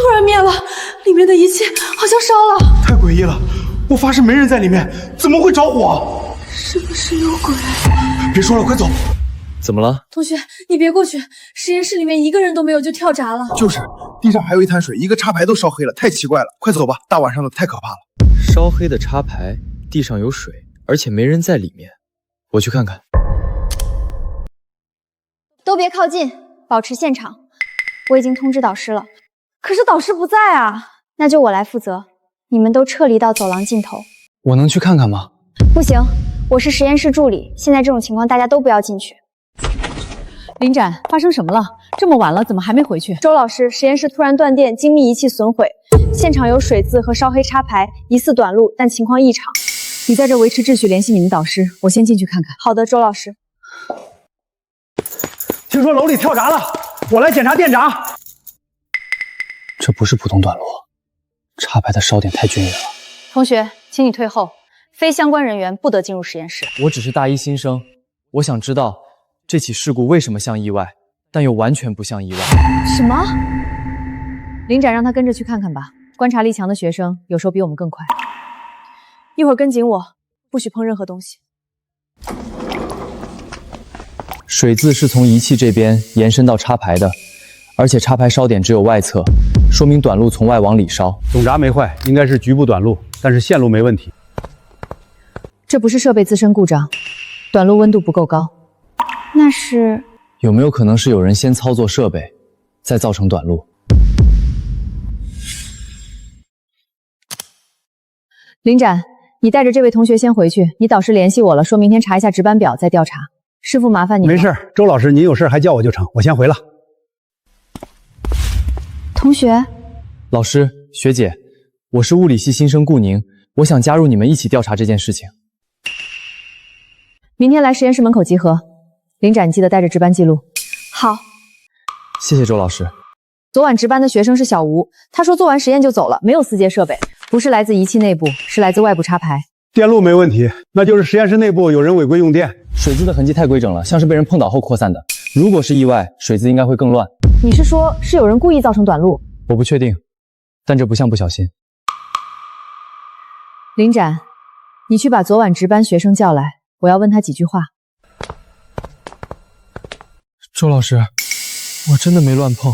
突然灭了，里面的仪器好像烧了。太诡异了，我发誓没人在里面，怎么会着火？是不是有鬼？别说了，快走！怎么了？同学，你别过去，实验室里面一个人都没有就跳闸了。就是，地上还有一滩水，一个插排都烧黑了，太奇怪了。快走吧，大晚上的太可怕了。烧黑的插排，地上有水，而且没人在里面。我去看看。都别靠近，保持现场。我已经通知导师了，可是导师不在啊，那就我来负责。你们都撤离到走廊尽头。我能去看看吗？不行，我是实验室助理，现在这种情况大家都不要进去。林展，发生什么了？这么晚了，怎么还没回去？周老师，实验室突然断电，精密仪器损毁，现场有水渍和烧黑插排，疑似短路，但情况异常。你在这维持秩序，联系你们导师，我先进去看看。好的，周老师。听说楼里跳闸了，我来检查电闸。这不是普通短路，插排的烧点太均匀了。同学，请你退后，非相关人员不得进入实验室。我只是大一新生，我想知道这起事故为什么像意外，但又完全不像意外。什么？林展让他跟着去看看吧。观察力强的学生有时候比我们更快。一会儿跟紧我，不许碰任何东西。水渍是从仪器这边延伸到插排的，而且插排烧点只有外侧，说明短路从外往里烧。总闸没坏，应该是局部短路，但是线路没问题。这不是设备自身故障，短路温度不够高。那是……有没有可能是有人先操作设备，再造成短路？林展，你带着这位同学先回去，你导师联系我了，说明天查一下值班表再调查。师傅，麻烦你了。没事，周老师，您有事还叫我就成，我先回了。同学，老师、学姐，我是物理系新生顾宁，我想加入你们一起调查这件事情。明天来实验室门口集合。林展，你记得带着值班记录。好。谢谢周老师。昨晚值班的学生是小吴，他说做完实验就走了，没有4节设备，不是来自仪器内部，是来自外部插排。电路没问题，那就是实验室内部有人违规用电。水渍的痕迹太规整了，像是被人碰倒后扩散的。如果是意外，水渍应该会更乱。你是说是有人故意造成短路？我不确定，但这不像不小心。林展，你去把昨晚值班学生叫来，我要问他几句话。周老师，我真的没乱碰，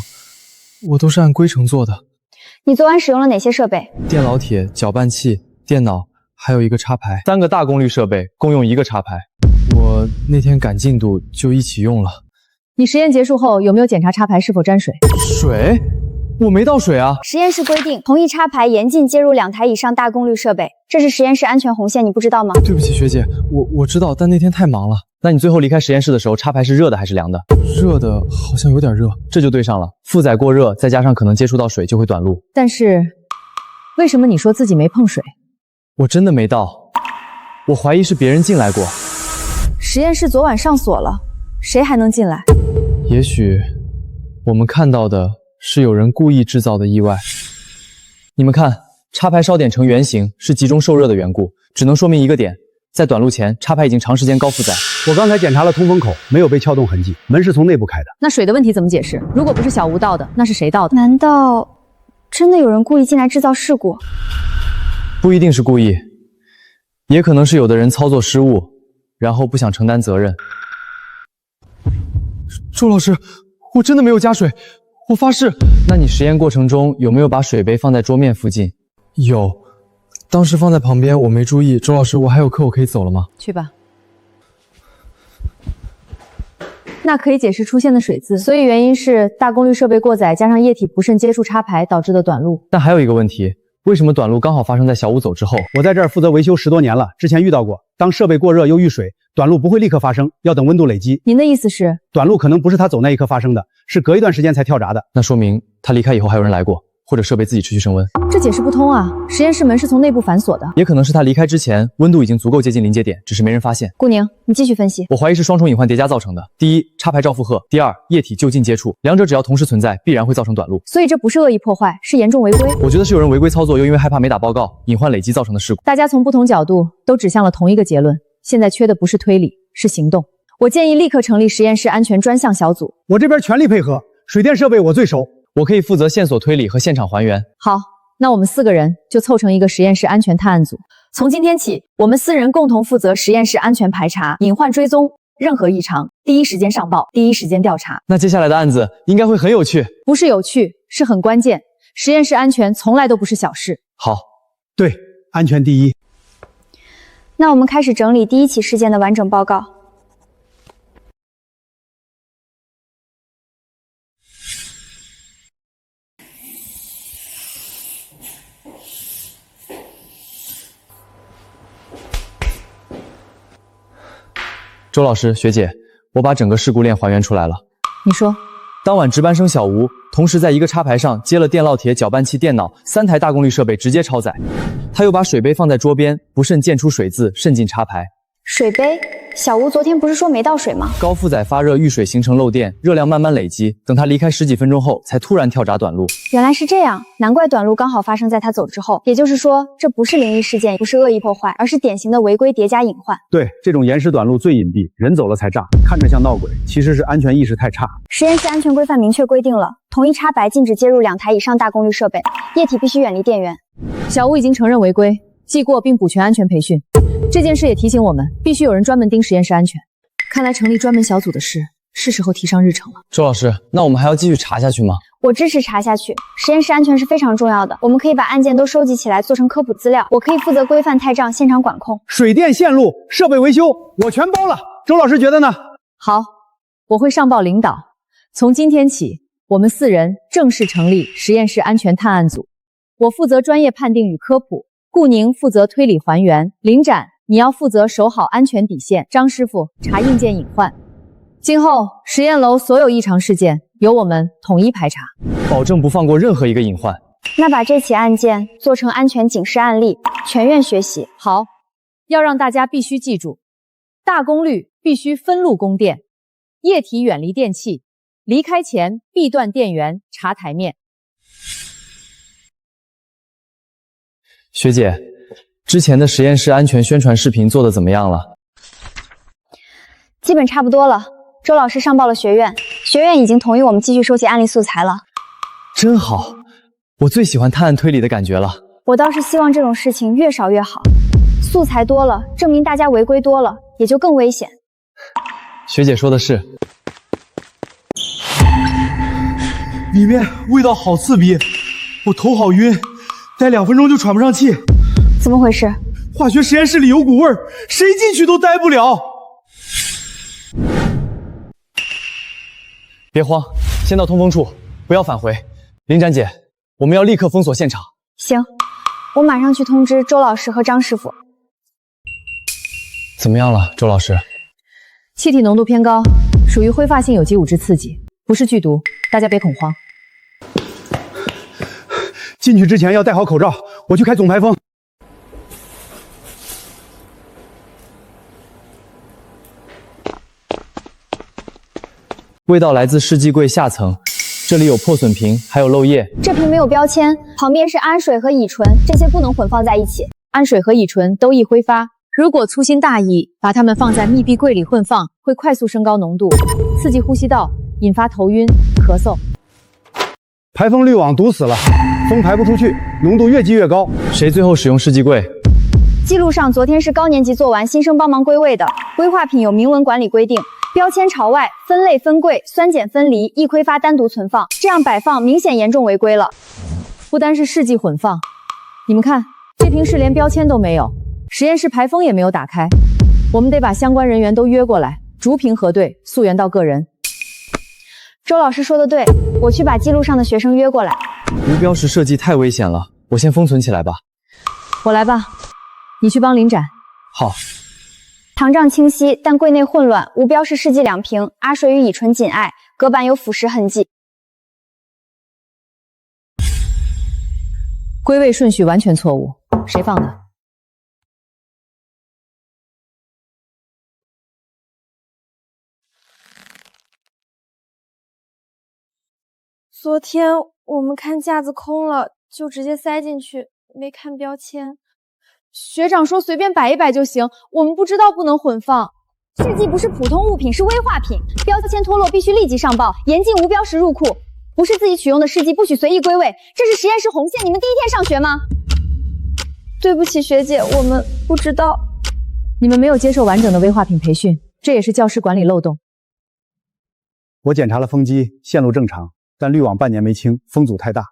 我都是按规程做的。你昨晚使用了哪些设备？电老铁、搅拌器、电脑，还有一个插排，3个大功率设备共用1个插排。我那天赶进度就一起用了。你实验结束后有没有检查插排是否沾水？水？我没倒水啊。实验室规定，同一插排严禁接入2台以上大功率设备，这是实验室安全红线，你不知道吗？对不起学姐，我知道，但那天太忙了。那你最后离开实验室的时候，插排是热的还是凉的？热的，好像有点热。这就对上了，负载过热，再加上可能接触到水就会短路。但是，为什么你说自己没碰水？我真的没倒，我怀疑是别人进来过。实验室昨晚上锁了，谁还能进来？也许我们看到的是有人故意制造的意外。你们看，插排烧点呈圆形是集中受热的缘故，只能说明一个点，在短路前，插排已经长时间高负载。我刚才检查了通风口，没有被撬动痕迹，门是从内部开的。那水的问题怎么解释？如果不是小吴倒的，那是谁倒的？难道真的有人故意进来制造事故？不一定是故意，也可能是有的人操作失误，然后不想承担责任。周老师，我真的没有加水，我发誓。那你实验过程中有没有把水杯放在桌面附近？有，当时放在旁边，我没注意。周老师，我还有课，我可以走了吗？去吧。那可以解释出现的水渍，所以原因是大功率设备过载加上液体不慎接触插排导致的短路。但还有一个问题，为什么短路刚好发生在小吴走之后？我在这儿负责维修10多年了，之前遇到过，当设备过热又遇水，短路不会立刻发生，要等温度累积。您的意思是，短路可能不是他走那一刻发生的，是隔一段时间才跳闸的。那说明他离开以后还有人来过，或者设备自己持续升温。这解释不通啊！实验室门是从内部反锁的，也可能是他离开之前温度已经足够接近临界点，只是没人发现。顾宁，你继续分析。我怀疑是双重隐患叠加造成的。第一，插排照负荷；第二，液体就近接触，两者只要同时存在，必然会造成短路。所以这不是恶意破坏，是严重违规。我觉得是有人违规操作，又因为害怕没打报告，隐患累积造成的事故。大家从不同角度都指向了同一个结论，现在缺的不是推理，是行动。我建议立刻成立实验室安全专项小组。我这边全力配合，水电设备我最熟。我可以负责线索推理和现场还原。好，那我们4个人就凑成一个实验室安全探案组。从今天起，我们4人共同负责实验室安全排查、隐患追踪，任何异常第一时间上报，第一时间调查。那接下来的案子应该会很有趣。不是有趣，是很关键。实验室安全从来都不是小事。好，对，安全第一。那我们开始整理第1起事件的完整报告。周老师、学姐，我把整个事故链还原出来了。你说，当晚值班生小吴同时在一个插排上接了电烙铁、搅拌器、电脑3台大功率设备，直接超载。他又把水杯放在桌边，不慎溅出水渍，渗进插排。水杯，小吴昨天不是说没倒水吗？高负载发热遇水形成漏电，热量慢慢累积，等他离开10几分钟后，才突然跳闸短路。原来是这样，难怪短路刚好发生在他走之后。也就是说，这不是灵异事件，不是恶意破坏，而是典型的违规叠加隐患。对，这种延时短路最隐蔽，人走了才炸，看着像闹鬼，其实是安全意识太差。实验室安全规范明确规定了，同一插排禁止接入2台以上大功率设备，液体必须远离电源。小吴已经承认违规，记过并补全安全培训。这件事也提醒我们，必须有人专门盯实验室安全。看来成立专门小组的事是时候提上日程了。周老师，那我们还要继续查下去吗？我支持查下去，实验室安全是非常重要的，我们可以把案件都收集起来做成科普资料。我可以负责规范太账、现场管控、水电线路、设备维修，我全包了。周老师觉得呢？好，我会上报领导。从今天起，我们4人正式成立实验室安全探案组。我负责专业判定与科普，顾宁负责推理还原，林展你要负责守好安全底线，张师傅查硬件隐患。今后实验楼所有异常事件由我们统一排查，保证不放过任何一个隐患。那把这起案件做成安全警示案例，全院学习。好，要让大家必须记住，大功率必须分路供电，液体远离电器，离开前必断电源，查台面。学姐，之前的实验室安全宣传视频做得怎么样了？基本差不多了。周老师上报了学院，学院已经同意我们继续收集案例素材了。真好，我最喜欢探案推理的感觉了。我倒是希望这种事情越少越好，素材多了，证明大家违规多了，也就更危险。学姐说的是。里面味道好刺鼻，我头好晕，待2分钟就喘不上气。怎么回事？化学实验室里有股味儿，谁进去都待不了。别慌，先到通风处，不要返回。林展姐，我们要立刻封锁现场。行，我马上去通知周老师和张师傅。怎么样了，周老师？气体浓度偏高，属于挥发性有机物质刺激，不是剧毒，大家别恐慌。进去之前要戴好口罩，我去开总排风。味道来自试剂柜下层，这里有破损瓶，还有漏液。这瓶没有标签，旁边是氨水和乙醇，这些不能混放在一起。氨水和乙醇都易挥发，如果粗心大意把它们放在密闭柜里混放，会快速升高浓度，刺激呼吸道，引发头晕、咳嗽。排风滤网堵死了，风排不出去，浓度越积越高。谁最后使用试剂柜？记录上昨天是高年级做完，新生帮忙归位的。危化品有明文管理规定，标签朝外，分类分柜，酸碱分离，易挥发单独存放，这样摆放明显严重违规了。不单是试剂混放，你们看，这瓶是连标签都没有，实验室排风也没有打开。我们得把相关人员都约过来，逐瓶核对，溯源到个人。周老师说的对，我去把记录上的学生约过来。无标识设计太危险了，我先封存起来吧。我来吧，你去帮林展。好。糖账清晰，但柜内混乱，无标识试剂2瓶，阿水与乙醇紧挨，隔板有腐蚀痕迹。归位顺序完全错误，谁放的？昨天我们看架子空了，就直接塞进去，没看标签。学长说随便摆一摆就行，我们不知道不能混放。试剂不是普通物品，是危化品，标签脱落必须立即上报，严禁无标识入库。不是自己取用的试剂不许随意归位，这是实验室红线。你们第一天上学吗？对不起，学姐，我们不知道。你们没有接受完整的危化品培训，这也是教师管理漏洞。我检查了风机，线路正常，但滤网半年没清，风阻太大，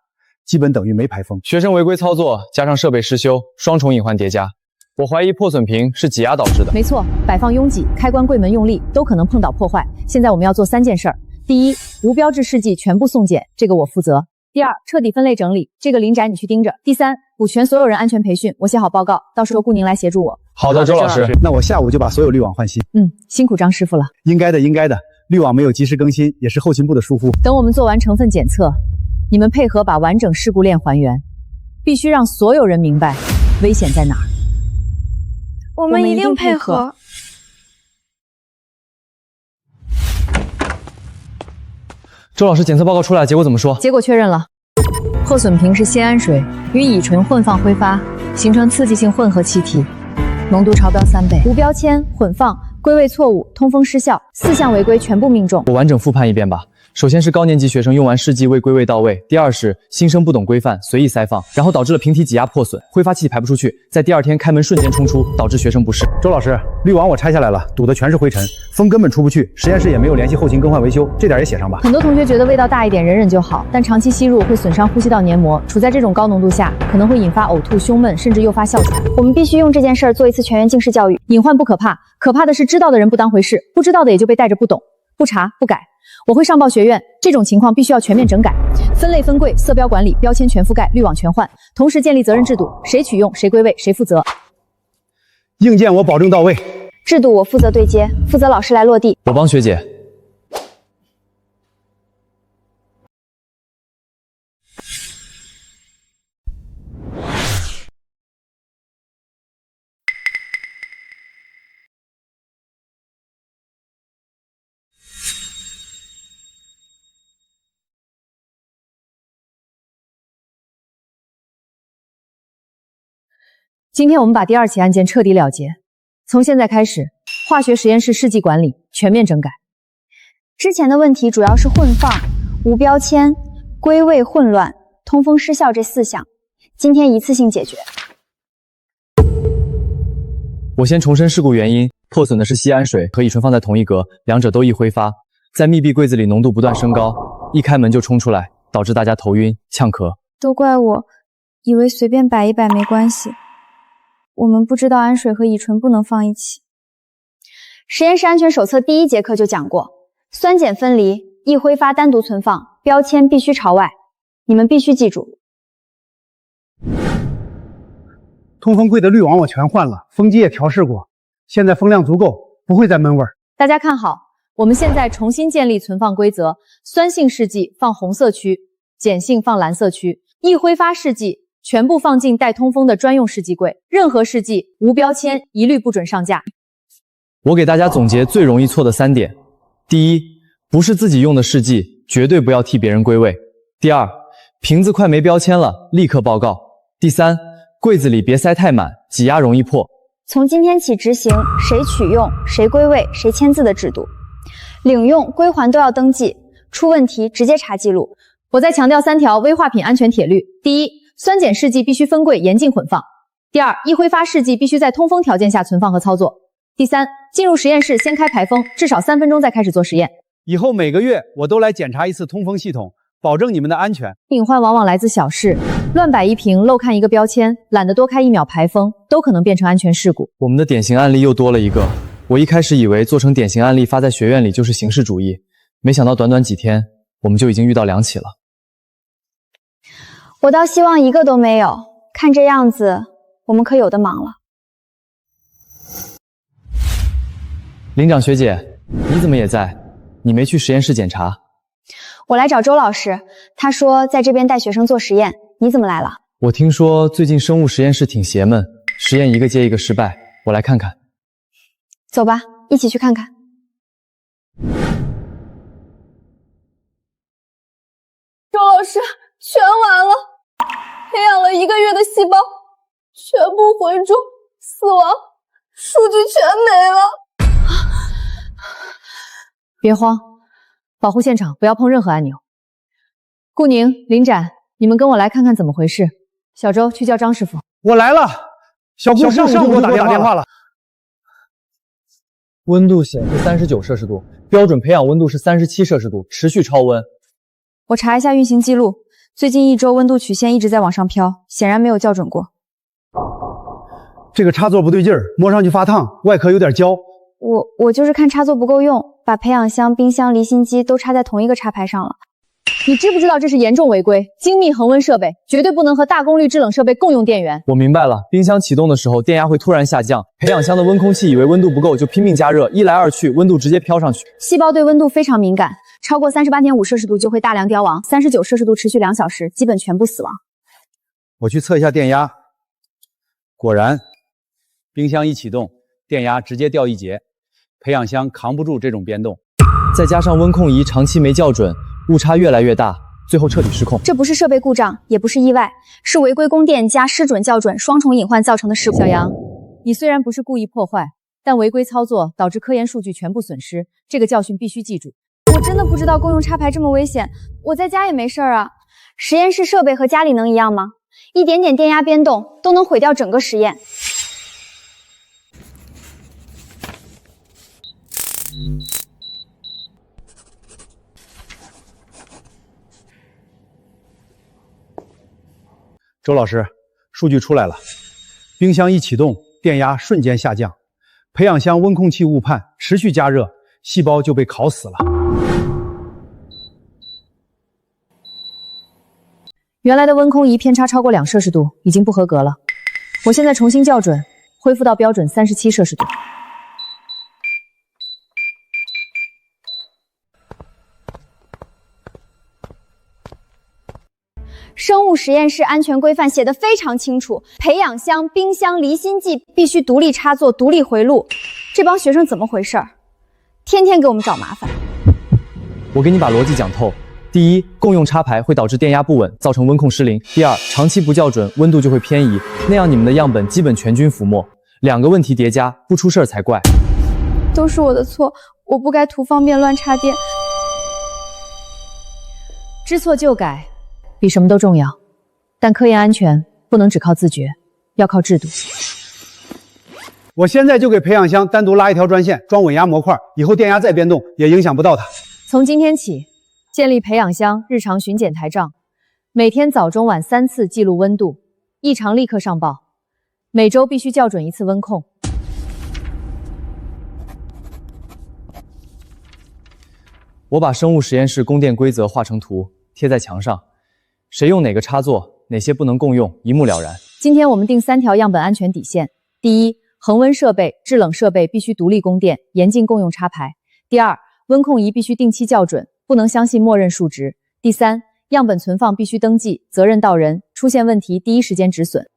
基本等于没排风。学生违规操作加上设备失修，双重隐患叠加。我怀疑破损瓶是挤压导致的。没错，摆放拥挤，开关柜门用力，都可能碰倒破坏。现在我们要做3件事儿：第一，无标志试剂全部送检，这个我负责；第二，彻底分类整理，这个林宅你去盯着；第三，补全所有人安全培训，我写好报告，到时候顾宁来协助我。好的，周老师。那我下午就把所有滤网换新。辛苦张师傅了。应该的，应该的。滤网没有及时更新，也是后勤部的疏忽。等我们做完成分检测，你们配合把完整事故链还原，必须让所有人明白危险在哪儿。我们一定配合。周老师，检测报告出来，结果怎么说？结果确认了，破损瓶是酰胺水与乙醇混放挥发，形成刺激性混合气体，浓度超标3倍，无标签、混放、归位错误、通风失效，4项违规全部命中。我完整复盘一遍吧。首先是高年级学生用完试剂未归位到位，第二是新生不懂规范随意塞放，然后导致了瓶体挤压破损，挥发气体排不出去，在第2天开门瞬间冲出，导致学生不适。周老师，滤网我拆下来了，堵的全是灰尘，风根本出不去，实验室也没有联系后勤更换维修，这点也写上吧。很多同学觉得味道大一点忍忍就好，但长期吸入会损伤呼吸道黏膜，处在这种高浓度下，可能会引发呕吐、胸闷，甚至诱发哮喘。我们必须用这件事儿做一次全员敬事教育。隐患不可怕，可怕的是知道的人不当回事，不知道的也就被带着不懂、不查、不改。我会上报学院，这种情况必须要全面整改，分类分柜、色标管理、标签全覆盖、滤网全换，同时建立责任制度，谁取用、谁归位、谁负责。硬件我保证到位，制度我负责对接，负责老师来落地。我帮学姐。今天我们把第2起案件彻底了结，从现在开始，化学实验室试剂管理全面整改。之前的问题主要是混放、无标签、归位混乱、通风失效这4项，今天一次性解决。我先重申事故原因，破损的是酰胺水和乙醇放在同一格，两者都易挥发，在密闭柜子里浓度不断升高，一开门就冲出来，导致大家头晕、呛咳。都怪我，以为随便摆一摆没关系。我们不知道氨水和乙醇不能放一起。实验室安全手册第1节课就讲过，酸碱分离，易挥发单独存放，标签必须朝外，你们必须记住。通风柜的滤网我全换了，风机也调试过，现在风量足够，不会再闷味儿。大家看好，我们现在重新建立存放规则，酸性试剂放红色区，碱性放蓝色区，易挥发试剂全部放进带通风的专用试剂柜，任何试剂无标签一律不准上架。我给大家总结最容易错的3点：第一，不是自己用的试剂，绝对不要替别人归位；第二，瓶子快没标签了，立刻报告；第三，柜子里别塞太满，挤压容易破。从今天起执行谁取用、谁归位、谁签字的制度，领用、归还都要登记，出问题直接查记录。我再强调3条危化品安全铁律：第一，酸碱试剂必须分柜严禁混放；第二，易挥发试剂必须在通风条件下存放和操作；第三，进入实验室先开排风，至少3分钟再开始做实验。以后每个月我都来检查一次通风系统，保证你们的安全。隐患往往来自小事，乱摆一瓶、漏看一个标签，懒得多开1秒排风，都可能变成安全事故。我们的典型案例又多了一个。我一开始以为做成典型案例发在学院里就是形式主义，没想到短短几天，我们就已经遇到2起了。我倒希望一个都没有，看这样子，我们可有的忙了。林长学姐，你怎么也在？你没去实验室检查？我来找周老师，他说在这边带学生做实验，你怎么来了？我听说最近生物实验室挺邪门，实验一个接一个失败，我来看看。走吧，一起去看看。周老师，全完了，培养了1个月的细胞全部回中，死亡，数据全没了。别慌，保护现场，不要碰任何按钮。顾宁、林展，你们跟我来看看怎么回事。小周，去叫张师傅。我来了。小顾上午就给我打电话了。温度显示39摄氏度，标准培养温度是37摄氏度，持续超温。我查一下运行记录，最近1周温度曲线一直在往上飘，显然没有校准过。这个插座不对劲儿，摸上去发烫，外壳有点焦。我就是看插座不够用，把培养箱、冰箱、离心机都插在同一个插排上了。你知不知道这是严重违规？精密恒温设备绝对不能和大功率制冷设备共用电源。我明白了，冰箱启动的时候电压会突然下降，培养箱的温空气以为温度不够就拼命加热，一来二去温度直接飘上去。细胞对温度非常敏感，超过38.5摄氏度就会大量凋亡，39摄氏度持续2小时，基本全部死亡。我去测一下电压，果然，冰箱一启动，电压直接掉1节，培养箱扛不住这种变动。再加上温控仪长期没校准，误差越来越大，最后彻底失控。这不是设备故障，也不是意外，是违规供电加失准校准双重隐患造成的事故。小杨，你虽然不是故意破坏，但违规操作导致科研数据全部损失，这个教训必须记住。我真的不知道共用插排这么危险，我在家也没事啊。实验室设备和家里能一样吗？一点点电压变动都能毁掉整个实验。周老师，数据出来了，冰箱一启动，电压瞬间下降，培养箱温控器误判，持续加热，细胞就被烤死了。原来的温空仪偏差超过2摄氏度，已经不合格了。我现在重新校准，恢复到标准37摄氏度。生物实验室安全规范写得非常清楚，培养箱、冰箱、离心剂必须独立插座、独立回路。这帮学生怎么回事？天天给我们找麻烦。我给你把逻辑讲透。第一，共用插排会导致电压不稳，造成温控失灵。第二，长期不校准，温度就会偏移，那样你们的样本基本全军覆没。2个问题叠加，不出事儿才怪。都是我的错，我不该图方便乱插电。知错就改，比什么都重要。但科研安全不能只靠自觉，要靠制度。我现在就给培养箱单独拉一条专线，装稳压模块，以后电压再变动也影响不到它。从今天起，建立培养箱日常巡检台账，每天早中晚3次记录温度，异常立刻上报。每周必须校准1次温控。我把生物实验室供电规则画成图，贴在墙上，谁用哪个插座，哪些不能共用，一目了然。今天我们定3条样本安全底线：第一，恒温设备、制冷设备必须独立供电，严禁共用插排；第二，温控仪必须定期校准，不能相信默认数值；第三，样本存放必须登记，责任到人，出现问题第一时间止损。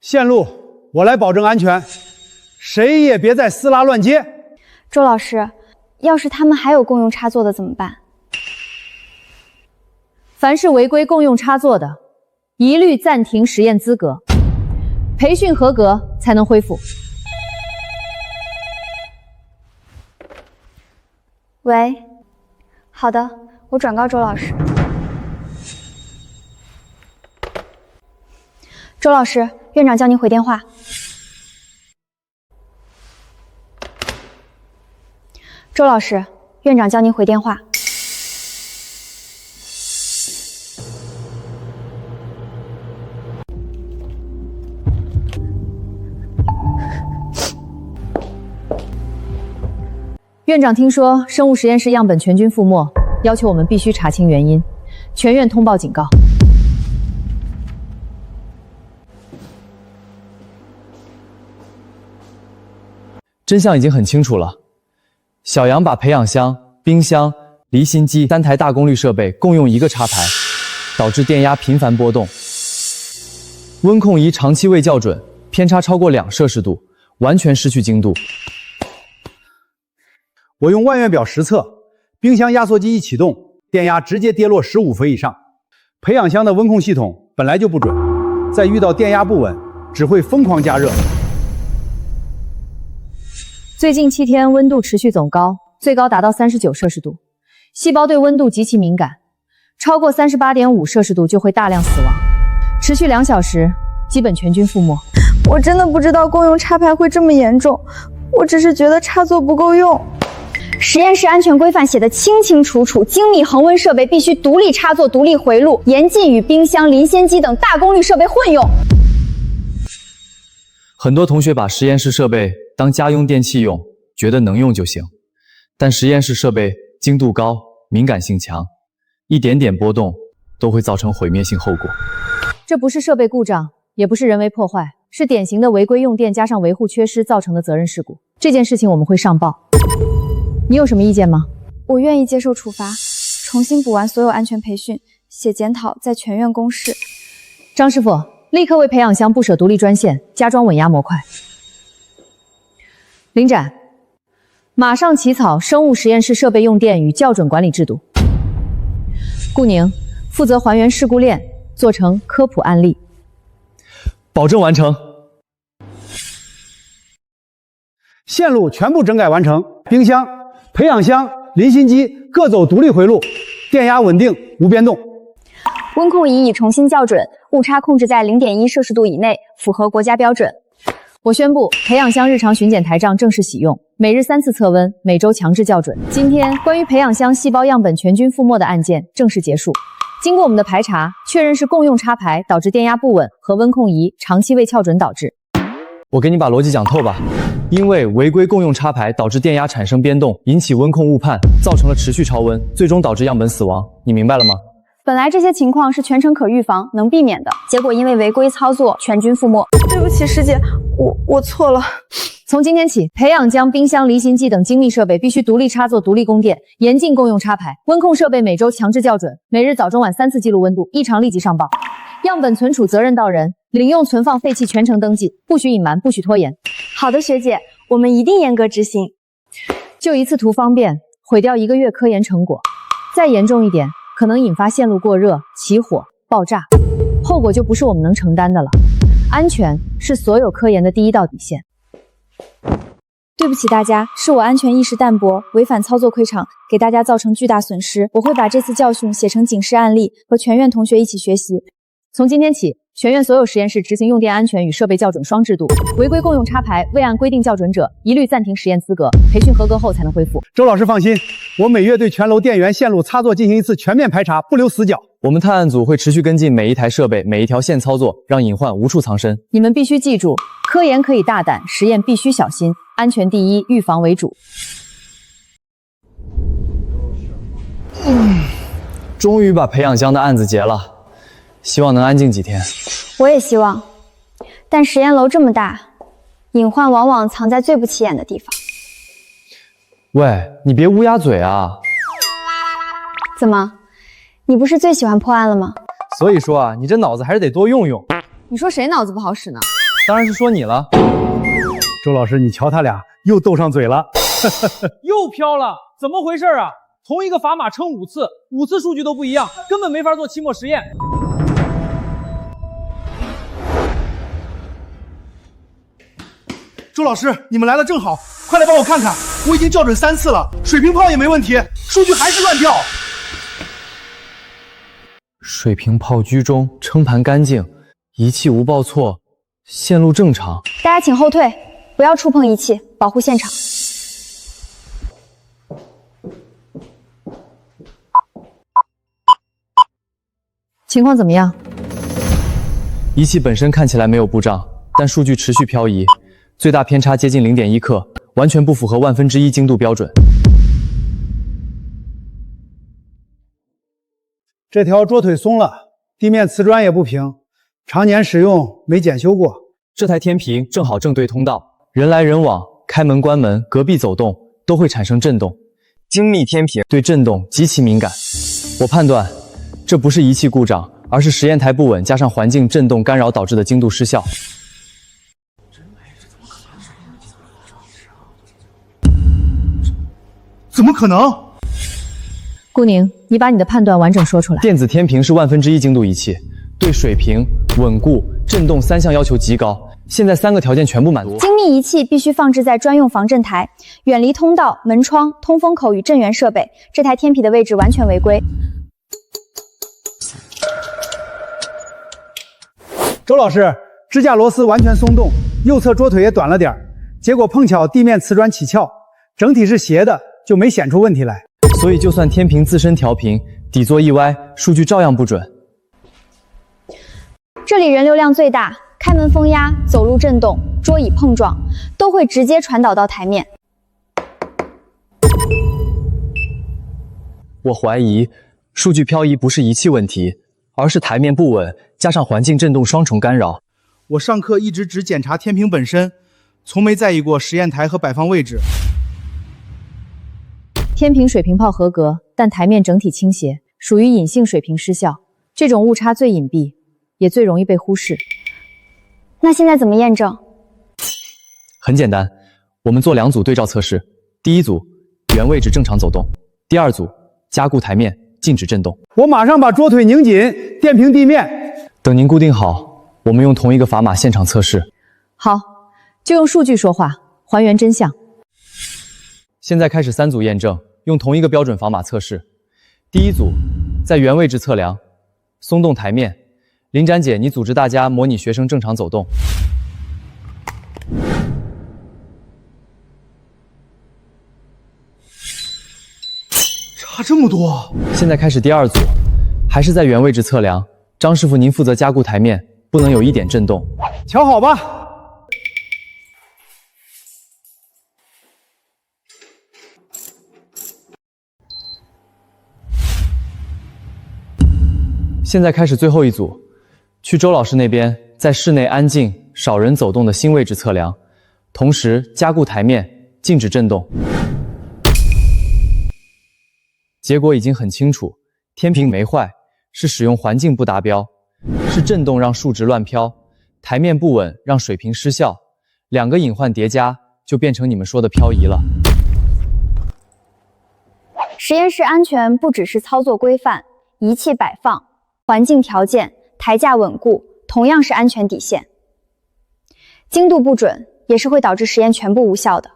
线路我来保证安全，谁也别再撕拉乱接。周老师，要是他们还有共用插座的怎么办？凡是违规共用插座的，一律暂停实验资格，培训合格才能恢复。喂，好的，我转告周老师。周老师，院长叫您回电话。周老师，院长叫您回电话。院长听说生物实验室样本全军覆没，要求我们必须查清原因，全院通报警告。真相已经很清楚了，小杨把培养箱、冰箱、离心机3台大功率设备共用1个插排，导致电压频繁波动。温控仪长期未校准，偏差超过2摄氏度，完全失去精度。我用万月表实测，冰箱压缩机一启动，电压直接跌落15伏以上。培养箱的温控系统本来就不准，再遇到电压不稳，只会疯狂加热。最近7天温度持续走高，最高达到39摄氏度，细胞对温度极其敏感，超过38.5摄氏度就会大量死亡，持续2小时，基本全军覆没。我真的不知道共用插排会这么严重，我只是觉得插座不够用。实验室安全规范写得清清楚楚，精密恒温设备必须独立插座、独立回路，严禁与冰箱、磷鲜机等大功率设备混用。很多同学把实验室设备当家用电器用，觉得能用就行。但实验室设备精度高，敏感性强，一点点波动都会造成毁灭性后果。这不是设备故障，也不是人为破坏，是典型的违规用电加上维护缺失造成的责任事故。这件事情我们会上报。你有什么意见吗？我愿意接受处罚，重新补完所有安全培训，写检讨，在全院公示。张师傅，立刻为培养箱布设独立专线，加装稳压模块。林展，马上起草生物实验室设备用电与校准管理制度。顾宁，负责还原事故链，做成科普案例。保证完成。线路全部整改完成，冰箱、培养箱、磷芯机各走独立回路，电压稳定无变动。温控仪已重新校准，误差控制在0.1摄氏度以内，符合国家标准。我宣布，培养箱日常巡检台账正式启用，每日3次测温，每周强制校准。今天关于培养箱细胞样本全军覆没的案件正式结束。经过我们的排查，确认是共用插排导致电压不稳和温控仪长期未校准导致。我给你把逻辑讲透吧。因为违规共用插排导致电压产生变动，引起温控误判，造成了持续超温，最终导致样本死亡。你明白了吗？本来这些情况是全程可预防、能避免的，结果因为违规操作，全军覆没。对不起，师姐，我错了。从今天起，培养浆、冰箱、离心机等精密设备必须独立插座、独立供电，严禁共用插排。温控设备每周强制校准，每日早中晚3次记录温度，异常立即上报。样本存储责任到人，领用存放废弃全程登记，不许隐瞒，不许拖延。好的，学姐，我们一定严格执行。就一次图方便，毁掉1个月科研成果。再严重一点，可能引发线路过热、起火、爆炸，后果就不是我们能承担的了。安全是所有科研的第一道底线。对不起大家，是我安全意识淡薄，违反操作溃场，给大家造成巨大损失。我会把这次教训写成警示案例，和全院同学一起学习。从今天起，全院所有实验室执行用电安全与设备校准双制度，违规共用插排未按规定校准者，一律暂停实验资格，培训合格后才能恢复。周老师放心，我每月对全楼电源线路插座进行一次全面排查，不留死角。我们探案组会持续跟进每一台设备、每一条线操作，让隐患无处藏身。你们必须记住，科研可以大胆，实验必须小心，安全第一，预防为主。终于把培养箱的案子结了。希望能安静几天。我也希望，但实验楼这么大，隐患往往藏在最不起眼的地方。喂，你别乌鸦嘴啊！怎么，你不是最喜欢破案了吗？所以说啊，你这脑子还是得多用用。你说谁脑子不好使呢？当然是说你了。周老师，你瞧他俩又斗上嘴了。又飘了，怎么回事啊？同一个砝码称5次，5次数据都不一样，根本没法做期末实验。周老师，你们来的正好，快来帮我看看，我已经校准3次了，水平炮也没问题，数据还是乱跳。水平炮居中，称盘干净，仪器无报错，线路正常。大家请后退，不要触碰仪器，保护现场。情况怎么样？仪器本身看起来没有故障，但数据持续漂移，最大偏差接近0.1克，完全不符合1/1000精度标准。这条桌腿松了，地面瓷砖也不平，常年使用没检修过。这台天平正好正对通道，人来人往，开门关门，隔壁走动都会产生震动。精密天平对震动极其敏感，我判断这不是仪器故障，而是实验台不稳加上环境震动干扰导致的精度失效。怎么可能？顾宁，你把你的判断完整说出来。电子天平是1/1000精度仪器，对水平、稳固、震动3项要求极高，现在3个条件全部满足。精密仪器必须放置在专用防震台，远离通道、门窗、通风口与震源设备。这台天匹的位置完全违规。周老师，支架螺丝完全松动，右侧桌腿也短了点儿，结果碰巧地面瓷砖起翘，整体是斜的，就没显出问题来。所以就算天平自身调平，底座一歪，数据照样不准。这里人流量最大，开门风压、走路震动、桌椅碰撞都会直接传导到台面。我怀疑数据漂移不是仪器问题，而是台面不稳加上环境震动双重干扰。我上课一直只检查天平本身，从没在意过实验台和摆放位置。天平水平炮合格，但台面整体倾斜，属于隐性水平失效。这种误差最隐蔽，也最容易被忽视。那现在怎么验证？很简单，我们做2组对照测试。第一组，原位置正常走动；第二组，加固台面，禁止震动。我马上把桌腿拧紧，垫平地面。等您固定好，我们用同一个砝码现场测试。好，就用数据说话，还原真相。现在开始3组验证，用同一个标准砝码测试。第一组，在原位置测量，松动台面。林展姐，你组织大家模拟学生正常走动。差这么多。现在开始第2组，还是在原位置测量。张师傅，您负责加固台面，不能有一点震动。瞧好吧。现在开始最后一组，去周老师那边，在室内安静、少人走动的新位置测量，同时加固台面，禁止震动。结果已经很清楚，天平没坏，是使用环境不达标，是震动让数值乱飘，台面不稳让水平失效，2个隐患叠加，就变成你们说的漂移了。实验室安全不只是操作规范，仪器摆放、环境条件、台架稳固同样是安全底线。精度不准也是会导致实验全部无效的。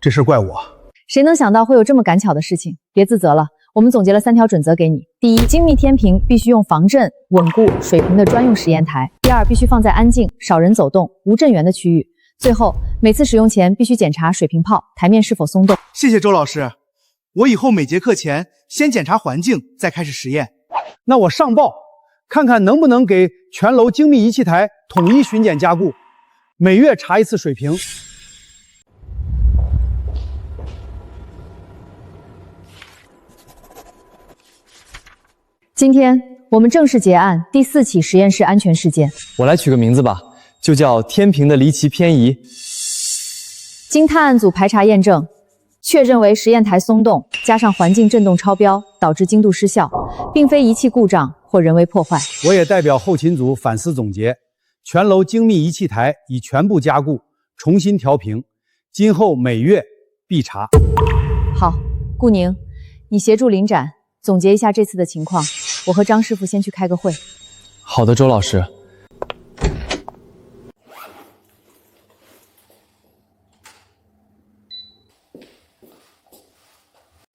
这事怪我。谁能想到会有这么赶巧的事情？别自责了，我们总结了3条准则给你。第一，精密天平必须用防震、稳固、水平的专用实验台。第二，必须放在安静、少人走动、无震源的区域。最后，每次使用前必须检查水平炮台面是否松动。谢谢周老师，我以后每节课前先检查环境，再开始实验。那我上报，看看能不能给全楼精密仪器台统一巡检加固，每月查1次水平。今天我们正式结案第4起实验室安全事件。我来取个名字吧，就叫天平的离奇偏移。经探案组排查验证，确认为实验台松动加上环境震动超标，导致精度失效，并非仪器故障或人为破坏。我也代表后勤组反思总结，全楼精密仪器台已全部加固，重新调平，今后每月必查。好，顾宁，你协助林展总结一下这次的情况，我和张师傅先去开个会。好的，周老师。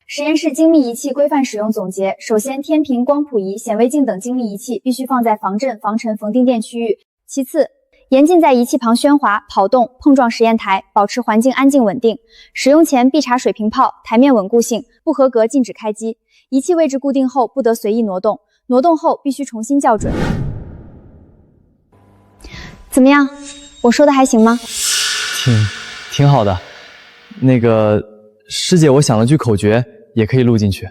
实验室精密仪器规范使用总结。首先，天平、光谱仪、显微镜等精密仪器必须放在防震、防尘、缝定电区域。其次，严禁在仪器旁喧哗、跑动、碰撞实验台，保持环境安静稳定。使用前必查水平炮台面稳固性，不合格禁止开机。仪器位置固定后不得随意挪动，挪动后必须重新校准。怎么样？我说的还行吗？挺好的。那个师姐，我想了句口诀，也可以录进去。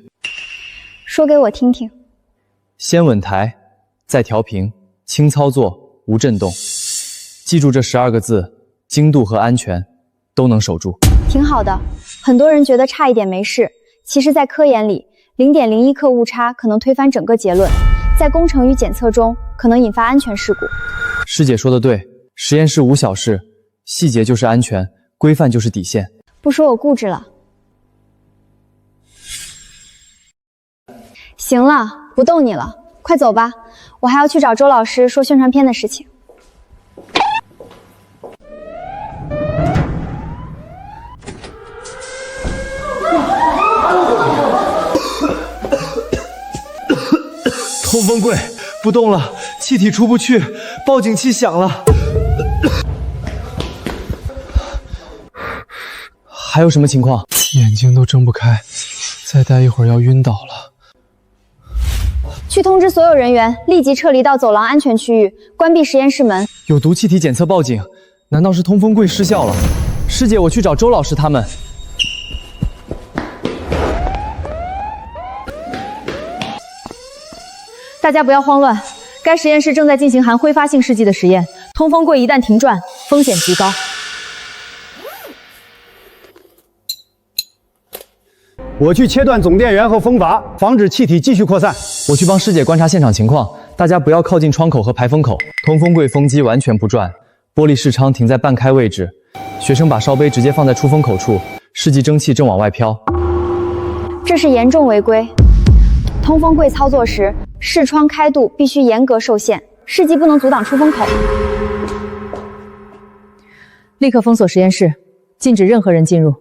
说给我听听。先稳台，再调平，轻操作，无震动。记住这12个字，精度和安全都能守住。挺好的，很多人觉得差一点没事，其实在科研里，0.01克误差可能推翻整个结论，在工程与检测中可能引发安全事故。师姐说的对，实验室无小事，细节就是安全，规范就是底线。不说我固执了。行了，不逗你了，快走吧，我还要去找周老师说宣传片的事情。通风柜不动了，气体出不去，报警器响了。还有什么情况？眼睛都睁不开，再待一会儿要晕倒了。去通知所有人员立即撤离到走廊安全区域，关闭实验室门。有毒气体检测报警，难道是通风柜失效了？师姐，我去找周老师他们。大家不要慌乱，该实验室正在进行含挥发性试剂的实验，通风柜一旦停转，风险极高。我去切断总电源和风阀，防止气体继续扩散。我去帮师姐观察现场情况，大家不要靠近窗口和排风口。通风柜风机完全不转，玻璃视窗停在半开位置。学生把烧杯直接放在出风口处，试剂蒸汽正往外飘。这是严重违规。通风柜操作时，视窗开度必须严格受限，试剂不能阻挡出风口。立刻封锁实验室，禁止任何人进入。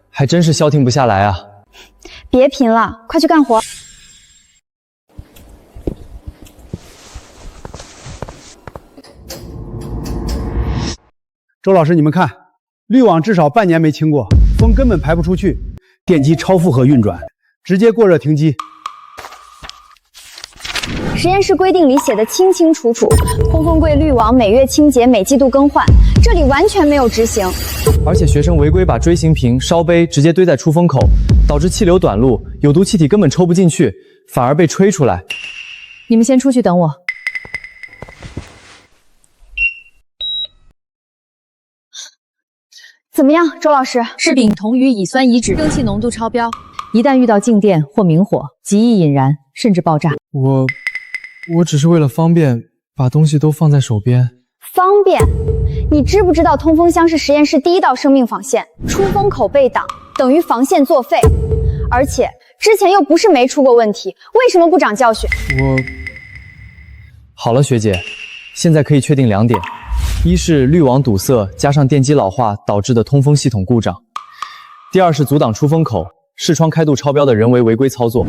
还真是消停不下来啊！别贫了，快去干活。周老师，你们看，滤网至少半年没清过，风根本排不出去，电机超负荷运转，直接过热停机。实验室规定里写的清清楚楚，通风柜滤网每月清洁，每季度更换，这里完全没有执行。而且学生违规把锥形瓶、烧杯直接堆在出风口，导致气流短路，有毒气体根本抽不进去，反而被吹出来。你们先出去等我。怎么样，周老师？是丙酮与乙酸乙酯蒸汽浓度超标，一旦遇到静电或明火，极易引燃，甚至爆炸。我只是为了方便，把东西都放在手边。方便？你知不知道通风箱是实验室第一道生命防线，出风口被挡等于防线作废，而且之前又不是没出过问题，为什么不长教训？好了，学姐，现在可以确定2点：一是滤网堵塞加上电机老化导致的通风系统故障；第二是阻挡出风口、视窗开度超标的人为违规操作。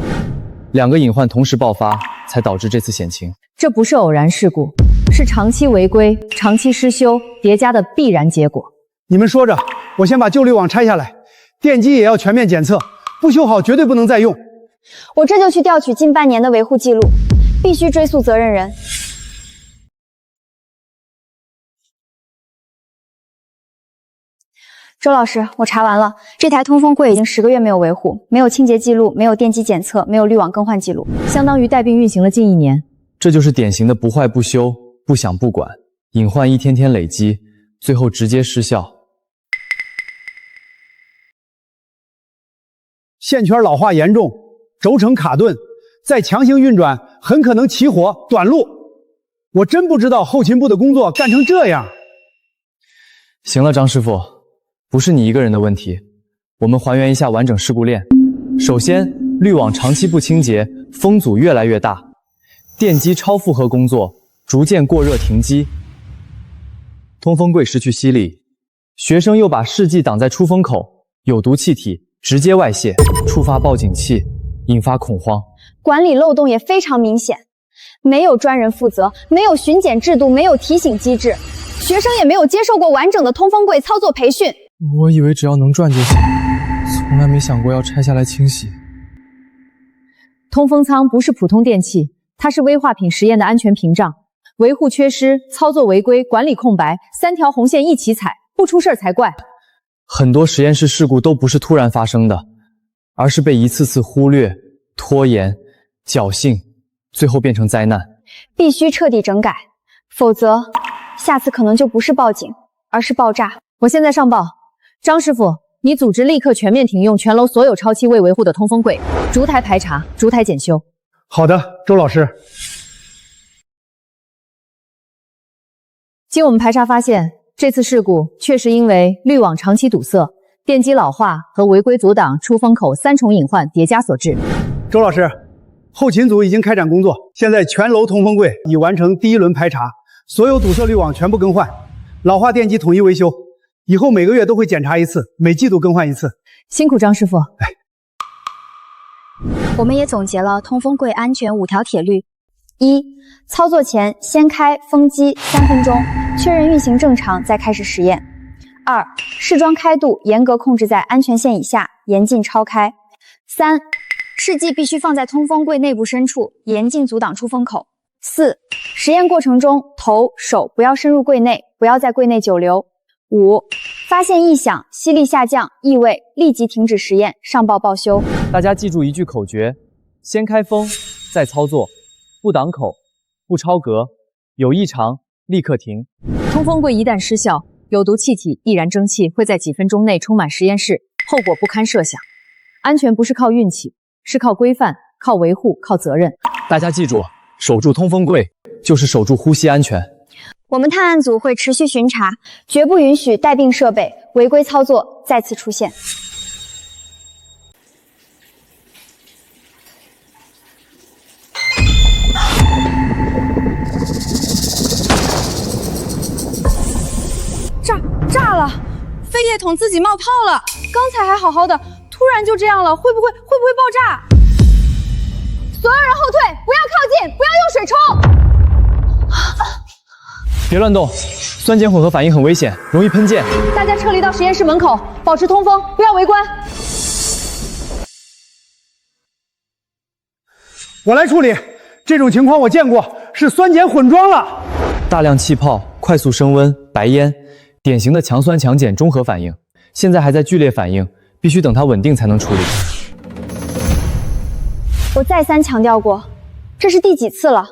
2个隐患同时爆发，才导致这次险情。这不是偶然事故，是长期违规、长期失修叠加的必然结果。你们说着，我先把旧滤网拆下来，电机也要全面检测，不修好绝对不能再用。我这就去调取近半年的维护记录，必须追溯责任人。周老师，我查完了，这台通风柜已经10个月没有维护，没有清洁记录，没有电机检测，没有滤网更换记录，相当于带病运行了近1年。这就是典型的不坏不修、不想不管，隐患一天天累积，最后直接失效。线圈老化严重，轴承卡顿，再强行运转，很可能起火短路。我真不知道后勤部的工作干成这样。行了，张师傅，不是你一个人的问题，我们还原一下完整事故链。首先，滤网长期不清洁，风阻越来越大，电机超负荷工作，逐渐过热停机，通风柜失去吸力，学生又把试剂挡在出风口，有毒气体直接外泄，触发报警器，引发恐慌。管理漏洞也非常明显，没有专人负责，没有巡检制度，没有提醒机制，学生也没有接受过完整的通风柜操作培训。我以为只要能转就行，从来没想过要拆下来清洗。通风舱不是普通电器，它是危化品实验的安全屏障。维护缺失、操作违规、管理空白，3条红线一起踩，不出事儿才怪。很多实验室事故都不是突然发生的，而是被一次次忽略、拖延、侥幸，最后变成灾难。必须彻底整改，否则下次可能就不是报警，而是爆炸。我现在上报，张师傅，你组织立刻全面停用全楼所有超期未维护的通风柜，逐台排查，逐台检修。好的，周老师。经我们排查发现，这次事故确实因为滤网长期堵塞、电机老化和违规阻挡出风口3重隐患叠加所致。周老师，后勤组已经开展工作，现在全楼通风柜已完成第1轮排查，所有堵塞滤网全部更换，老化电机统一维修，以后每个月都会检查1次，每季度更换1次。辛苦张师傅。我们也总结了通风柜安全5条铁律：一、操作前先开封机3分钟，确认运行正常再开始实验。2、试装开度严格控制在安全线以下，严禁超开。3、试剂必须放在通风柜内部深处，严禁阻挡出风口。4、实验过程中头、手不要深入柜内，不要在柜内久留。5、发现异响、吸力下降、异味，立即停止实验，上报报修。大家记住一句口诀：先开封，再操作，不挡口，不超格，有异常立刻停。通风柜一旦失效，有毒气体、易燃蒸汽会在几分钟内充满实验室，后果不堪设想。安全不是靠运气，是靠规范、靠维护、靠责任。大家记住，守住通风柜就是守住呼吸安全。我们探案组会持续巡查，绝不允许带病设备、违规操作再次出现。炸了！废液桶自己冒泡了，刚才还好好的，突然就这样了，会不会爆炸？所有人后退，不要靠近，不要用水冲！别乱动，酸碱混合反应很危险，容易喷溅。大家撤离到实验室门口，保持通风，不要围观。我来处理。这种情况我见过，是酸碱混装了。大量气泡，快速升温，白烟，典型的强酸强碱中和反应。现在还在剧烈反应，必须等它稳定才能处理。我再三强调过，这是第几次了？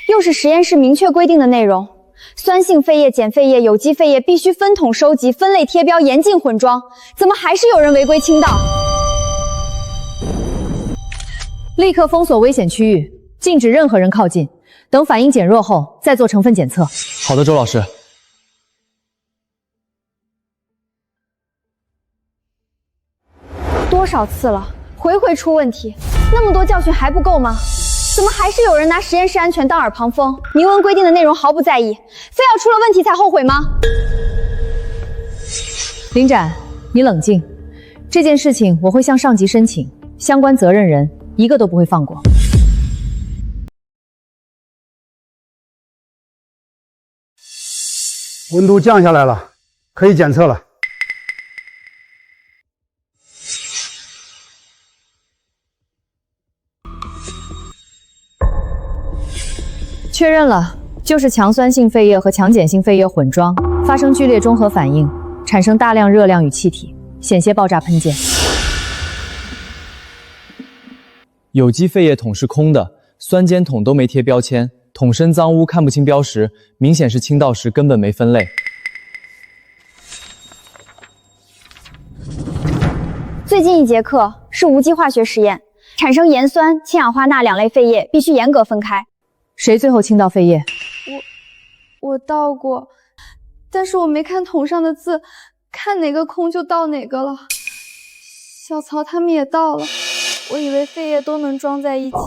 又是实验室明确规定的内容。酸性废液、碱废液、有机废液必须分桶收集、分类贴标，严禁混装。怎么还是有人违规倾倒？立刻封锁危险区域，禁止任何人靠近。等反应减弱后，再做成分检测。好的，周老师。多少次了，回回出问题，那么多教训还不够吗？怎么还是有人拿实验室安全当耳旁风？明文规定的内容毫不在意，非要出了问题才后悔吗？林展，你冷静。这件事情我会向上级申请，相关责任人一个都不会放过。温度降下来了，可以检测了。确认了，就是强酸性废液和强碱性废液混装，发生剧烈中和反应，产生大量热量与气体，险些爆炸喷溅。有机废液桶是空的，酸碱桶都没贴标签，桶身脏污看不清标识，明显是倾倒时根本没分类。最近一节课是无机化学实验，产生盐酸、氢氧化钠2类废液必须严格分开。谁最后倾倒废液？我倒过，但是我没看桶上的字，看哪个空就倒哪个了。小曹他们也倒了，我以为废液都能装在一起。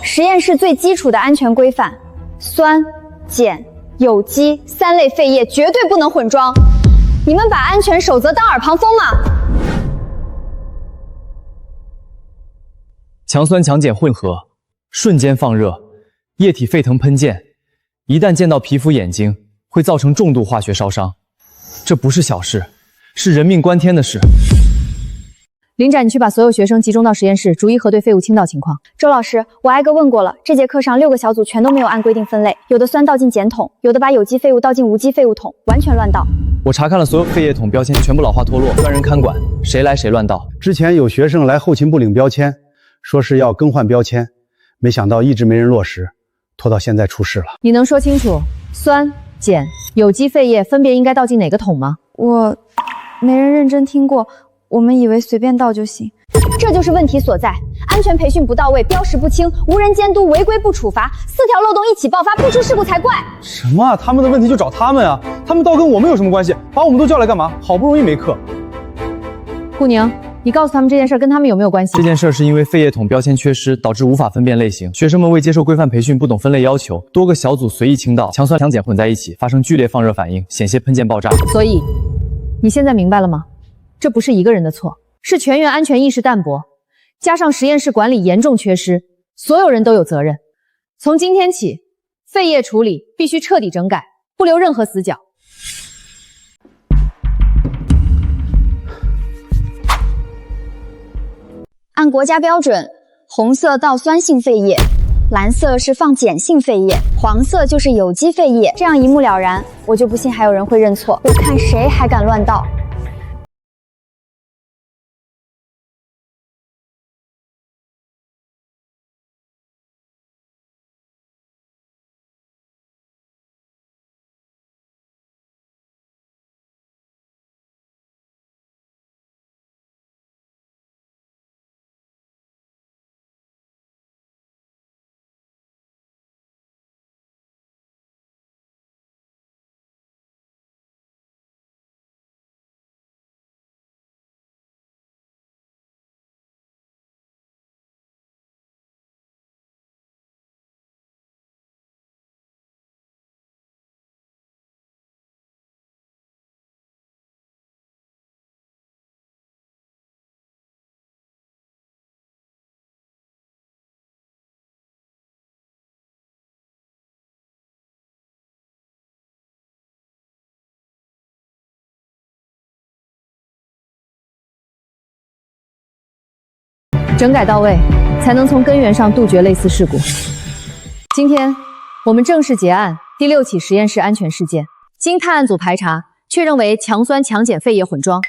实验室最基础的安全规范，酸、碱、有机3类废液绝对不能混装。你们把安全守则当耳旁风吗？强酸强碱混合，瞬间放热，液体沸腾喷溅，一旦溅到皮肤眼睛，会造成重度化学烧伤。这不是小事，是人命关天的事。林展，你去把所有学生集中到实验室，逐一核对废物倾倒情况。周老师，我挨个问过了，这节课上6个小组全都没有按规定分类，有的酸倒进碱桶，有的把有机废物倒进无机废物桶，完全乱倒。我查看了所有废液桶标签，全部老化脱落，专人看管，谁来谁乱倒。之前有学生来后勤部领标签，说是要更换标签，没想到一直没人落实，拖到现在出事了。你能说清楚酸、碱、有机废液分别应该倒进哪个桶吗？我没人认真听过，我们以为随便倒就行。这就是问题所在，安全培训不到位，标识不清，无人监督，违规不处罚，4条漏洞一起爆发，不出事故才怪。什么啊？他们的问题就找他们啊，他们倒跟我们有什么关系？把我们都叫来干嘛？好不容易没课。顾宁，你告诉他们这件事跟他们有没有关系？这件事是因为废液桶标签缺失，导致无法分辨类型。学生们未接受规范培训，不懂分类要求，多个小组随意倾倒，强酸强碱混在一起，发生剧烈放热反应，险些喷溅爆炸。所以，你现在明白了吗？这不是一个人的错，是全员安全意识淡薄。加上实验室管理严重缺失，所有人都有责任。从今天起，废液处理必须彻底整改，不留任何死角。按国家标准，红色倒酸性废液，蓝色是放碱性废液，黄色就是有机废液，这样一目了然。我就不信还有人会认错，我看谁还敢乱倒。整改到位，才能从根源上杜绝类似事故。今天，我们正式结案第6起实验室安全事件。经探案组排查，确认为强酸强碱废液混装，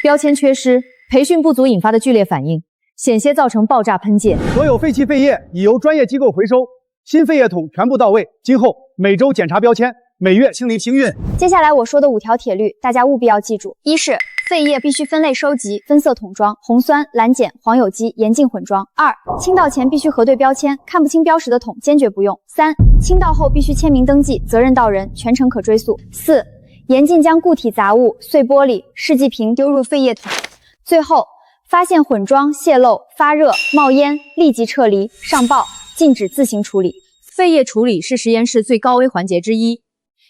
标签缺失、培训不足引发的剧烈反应，险些造成爆炸喷溅。所有废弃废液已由专业机构回收，新废液桶全部到位。今后每周检查标签，每月清理清运。接下来我说的5条铁律，大家务必要记住：一是废液必须分类收集，分色桶装，红酸、蓝碱、黄有机严禁混装。2. 倾倒前必须核对标签，看不清标识的桶坚决不用。3. 倾倒后必须签名登记，责任到人，全程可追溯。4. 严禁将固体杂物、碎玻璃、试剂瓶丢入废液桶。最后，发现混装、泄漏、发热、冒烟，立即撤离，上报，禁止自行处理。废液处理是实验室最高危环节之一，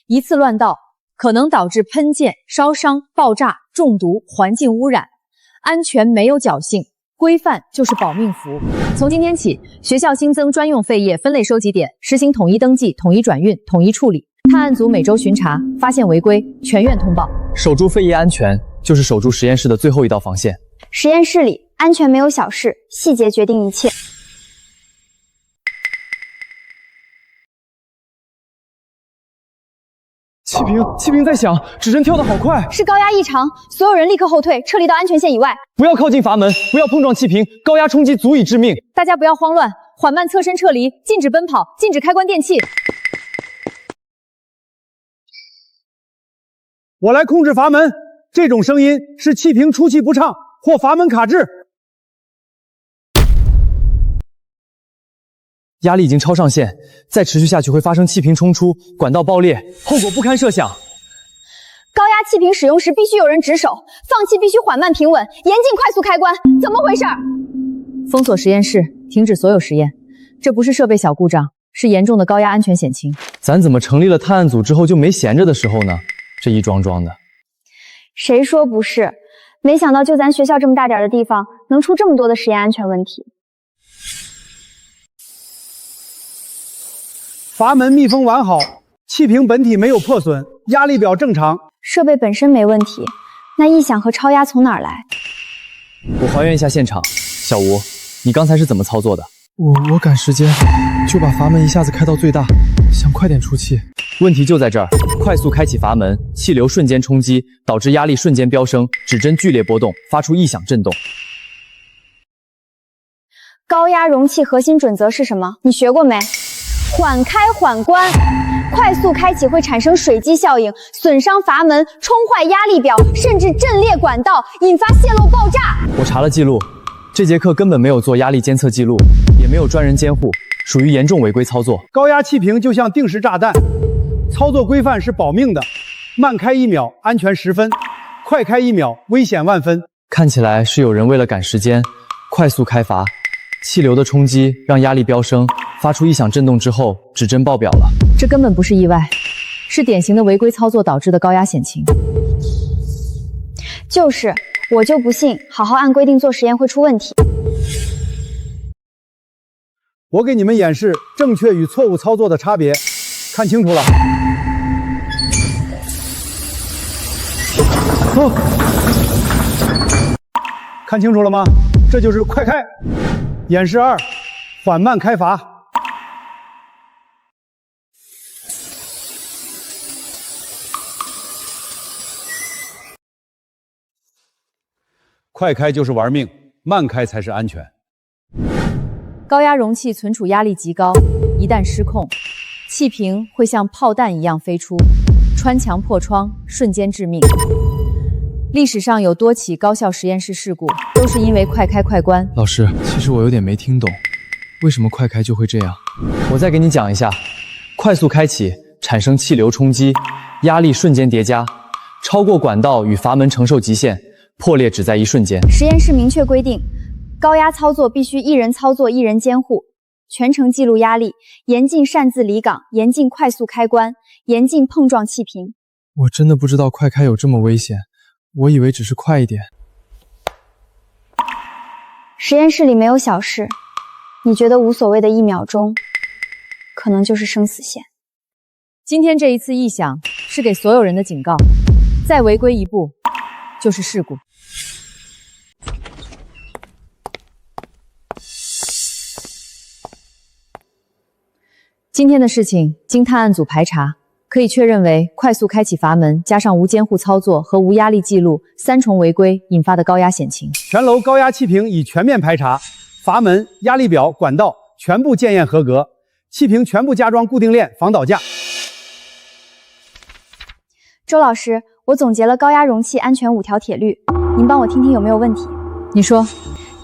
一次乱倒可能导致喷溅、烧伤、爆炸、中毒、环境污染，安全没有侥幸，规范就是保命符。从今天起，学校新增专用废液分类收集点，实行统一登记、统一转运、统一处理。探案组每周巡查，发现违规，全院通报。守住废液安全，就是守住实验室的最后一道防线。实验室里安全没有小事，细节决定一切。气瓶在响，指针跳得好快，是高压异常，所有人立刻后退，撤离到安全线以外。不要靠近阀门，不要碰撞气瓶，高压冲击足以致命。大家不要慌乱，缓慢侧身撤离，禁止奔跑，禁止开关电器。我来控制阀门，这种声音是气瓶出气不畅或阀门卡滞。压力已经超上限，再持续下去会发生气瓶冲出、管道爆裂，后果不堪设想。高压气瓶使用时必须有人值守，放气必须缓慢平稳，严禁快速开关。怎么回事？封锁实验室，停止所有实验。这不是设备小故障，是严重的高压安全险情。咱怎么成立了探案组之后就没闲着的时候呢？这一桩桩的。谁说不是？没想到就咱学校这么大点的地方，能出这么多的实验安全问题。阀门密封完好，气瓶本体没有破损，压力表正常，设备本身没问题，那异响和超压从哪儿来？我还原一下现场，小吴，你刚才是怎么操作的？我赶时间，就把阀门一下子开到最大，想快点出气。问题就在这儿，快速开启阀门，气流瞬间冲击，导致压力瞬间飙升，指针剧烈波动，发出异响震动。高压容器核心准则是什么？你学过没？缓开缓关，快速开启会产生水激效应，损伤阀门，冲坏压力表，甚至震裂管道，引发泄漏爆炸。我查了记录，这节课根本没有做压力监测记录，也没有专人监护，属于严重违规操作。高压气瓶就像定时炸弹，操作规范是保命的，慢开1秒安全10分，快开1秒危险万分。看起来是有人为了赶时间，快速开阀，气流的冲击让压力飙升，发出异响震动之后，指针爆表了。这根本不是意外，是典型的违规操作导致的高压险情。就是，我就不信好好按规定做实验会出问题。我给你们演示正确与错误操作的差别，看清楚了。看清楚了吗？这就是快开。演示2，缓慢开阀。快开就是玩命，慢开才是安全。高压容器存储压力极高，一旦失控，气瓶会像炮弹一样飞出，穿墙破窗，瞬间致命。历史上有多起高校实验室事故，都是因为快开快关。老师，其实我有点没听懂，为什么快开就会这样？我再给你讲一下，快速开启产生气流冲击，压力瞬间叠加，超过管道与阀门承受极限，破裂只在一瞬间。实验室明确规定，高压操作必须一人操作一人监护，全程记录压力，严禁擅自离岗，严禁快速开关，严禁碰撞气瓶。我真的不知道快开有这么危险，我以为只是快一点。实验室里没有小事，你觉得无所谓的1秒钟，可能就是生死线。今天这一次异响是给所有人的警告，再违规一步就是事故。今天的事情经探案组排查，可以确认为快速开启阀门加上无监护操作和无压力记录3重违规引发的高压险情。全楼高压气瓶已全面排查，阀门、压力表、管道全部检验合格，气瓶全部加装固定链、防倒架。周老师，我总结了高压容器安全5条铁律，您帮我听听有没有问题。你说。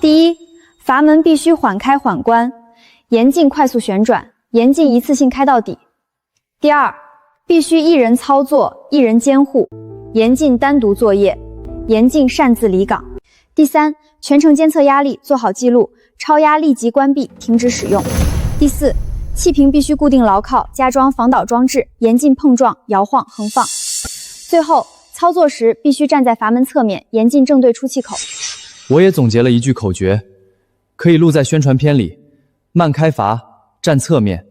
第一，阀门必须缓开缓关，严禁快速旋转，严禁一次性开到底。第二，必须一人操作一人监护，严禁单独作业，严禁擅自离岗。第三，全程监测压力，做好记录，超压立即关闭，停止使用。第四，气瓶必须固定牢靠，加装防倒装置，严禁碰撞、摇晃、横放。最后，操作时必须站在阀门侧面，严禁正对出气口。我也总结了一句口诀，可以录在宣传片里：慢开阀，站侧面，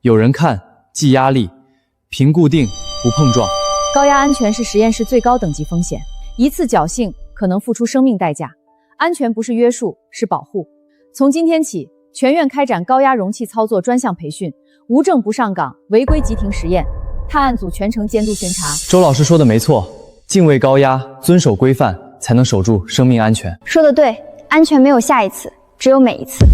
有人看，记压力，平固定，不碰撞。高压安全是实验室最高等级风险，一次侥幸可能付出生命代价。安全不是约束，是保护。从今天起，全院开展高压容器操作专项培训，无证不上岗，违规即停实验。探案组全程监督巡查。周老师说的没错，敬畏高压，遵守规范，才能守住生命安全。说得对，安全没有下一次，只有每一次。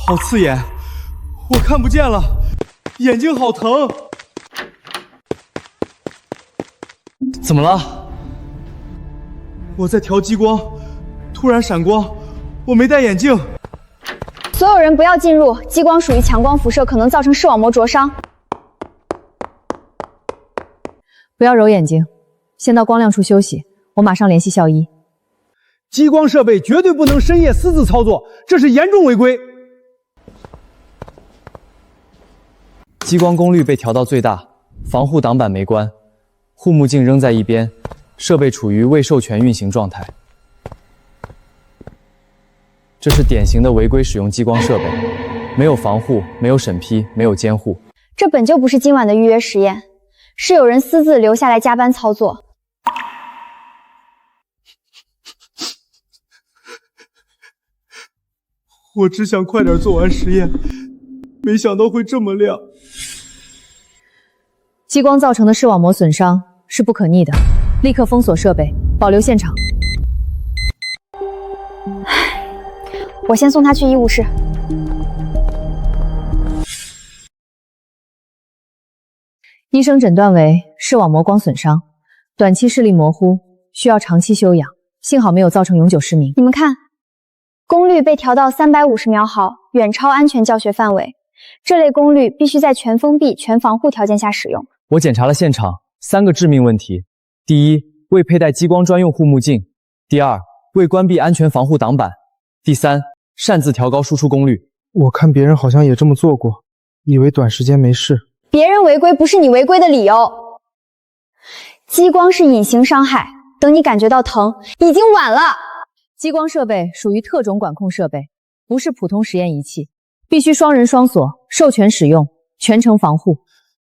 好刺眼，我看不见了，眼睛好疼。怎么了？我在调激光，突然闪光，我没戴眼镜。所有人不要进入，激光属于强光辐射，可能造成视网膜灼伤。不要揉眼睛，先到光亮处休息，我马上联系校医。激光设备绝对不能深夜私自操作，这是严重违规。激光功率被调到最大，防护挡板没关，护目镜扔在一边，设备处于未授权运行状态。这是典型的违规使用激光设备，没有防护，没有审批，没有监护。这本就不是今晚的预约实验，是有人私自留下来加班操作。我只想快点做完实验，没想到会这么亮。激光造成的视网膜损伤是不可逆的，立刻封锁设备，保留现场。我先送他去医务室。医生诊断为视网膜光损伤，短期视力模糊，需要长期休养，幸好没有造成永久失明。你们看，功率被调到350秒毫，远超安全教学范围。这类功率必须在全封闭、全防护条件下使用。我检查了现场，3个致命问题：第一，未佩戴激光专用护目镜；第二，未关闭安全防护挡板；第三，擅自调高输出功率。我看别人好像也这么做过，以为短时间没事。别人违规不是你违规的理由。激光是隐形伤害，等你感觉到疼，已经晚了。激光设备属于特种管控设备，不是普通实验仪器，必须双人双锁，授权使用，全程防护。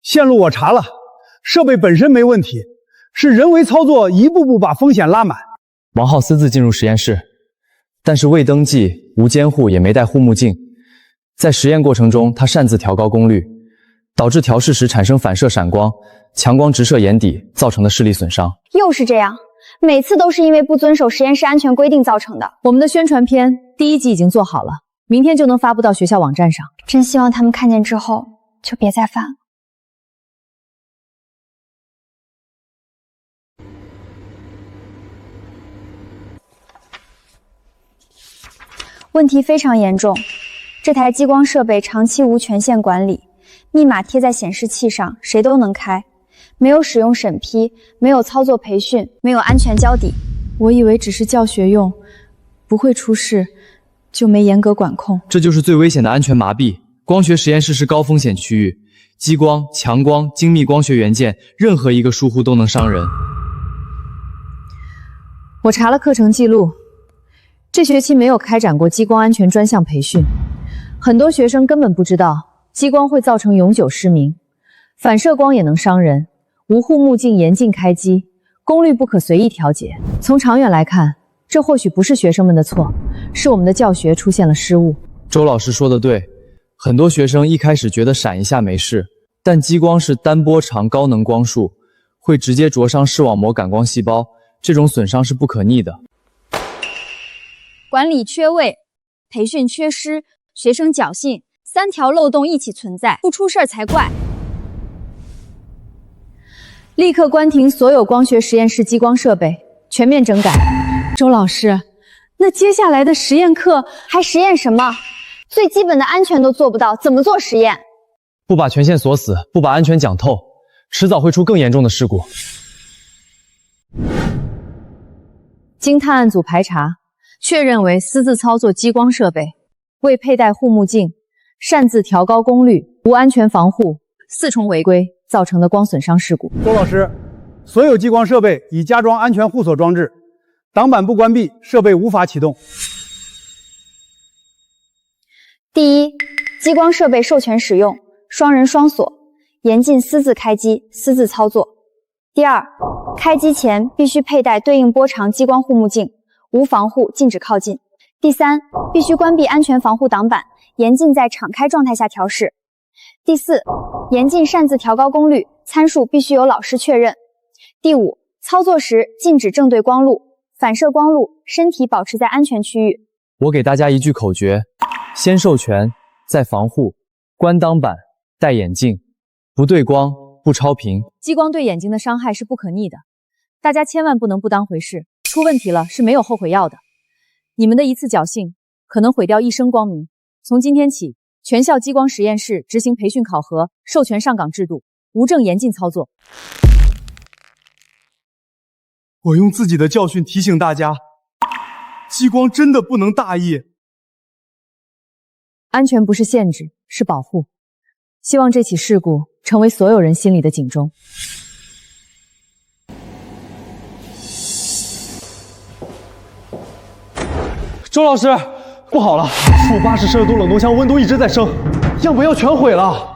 线路我查了，设备本身没问题，是人为操作一步步把风险拉满。王浩私自进入实验室，但是未登记、无监护，也没带护目镜。在实验过程中，他擅自调高功率，导致调试时产生反射闪光，强光直射眼底，造成的视力损伤。又是这样，每次都是因为不遵守实验室安全规定造成的。我们的宣传片第1集已经做好了，明天就能发布到学校网站上。真希望他们看见之后就别再犯了。问题非常严重，这台激光设备长期无权限管理，密码贴在显示器上，谁都能开，没有使用审批，没有操作培训，没有安全交底。我以为只是教学用，不会出事，就没严格管控。这就是最危险的安全麻痹。光学实验室是高风险区域，激光、强光、精密光学元件，任何一个疏忽都能伤人。我查了课程记录，这学期没有开展过激光安全专项培训，很多学生根本不知道激光会造成永久失明，反射光也能伤人，无护目镜严禁开机，功率不可随意调节。从长远来看，这或许不是学生们的错，是我们的教学出现了失误。周老师说的对，很多学生一开始觉得闪一下没事，但激光是单波长高能光束，会直接灼伤视网膜感光细胞，这种损伤是不可逆的。管理缺位，培训缺失，学生侥幸，3条漏洞一起存在，不出事儿才怪。立刻关停所有光学实验室激光设备，全面整改。周老师，那接下来的实验课还实验什么？最基本的安全都做不到，怎么做实验？不把权限锁死，不把安全讲透，迟早会出更严重的事故。经探案组排查，确认为私自操作激光设备，未佩戴护目镜，擅自调高功率，无安全防护，4重违规造成的光损伤事故。周老师，所有激光设备已加装安全护锁装置，挡板不关闭，设备无法启动。第一，激光设备授权使用，双人双锁，严禁私自开机、私自操作。第二，开机前必须佩戴对应波长激光护目镜，无防护禁止靠近。第三，必须关闭安全防护挡板，严禁在敞开状态下调试。第四，严禁擅自调高功率，参数必须由老师确认。第五，操作时禁止正对光路，反射光路，身体保持在安全区域。我给大家一句口诀：先授权，再防护，关挡板，戴眼镜，不对光，不超频。激光对眼睛的伤害是不可逆的，大家千万不能不当回事，出问题了是没有后悔药的。你们的一次侥幸，可能毁掉一生光明。从今天起，全校激光实验室执行培训考核、授权上岗制度，无证严禁操作。我用自己的教训提醒大家，激光真的不能大意。安全不是限制，是保护。希望这起事故成为所有人心里的警钟。周老师，不好了，-80摄氏度冷冻箱温度一直在升，样本要全毁了。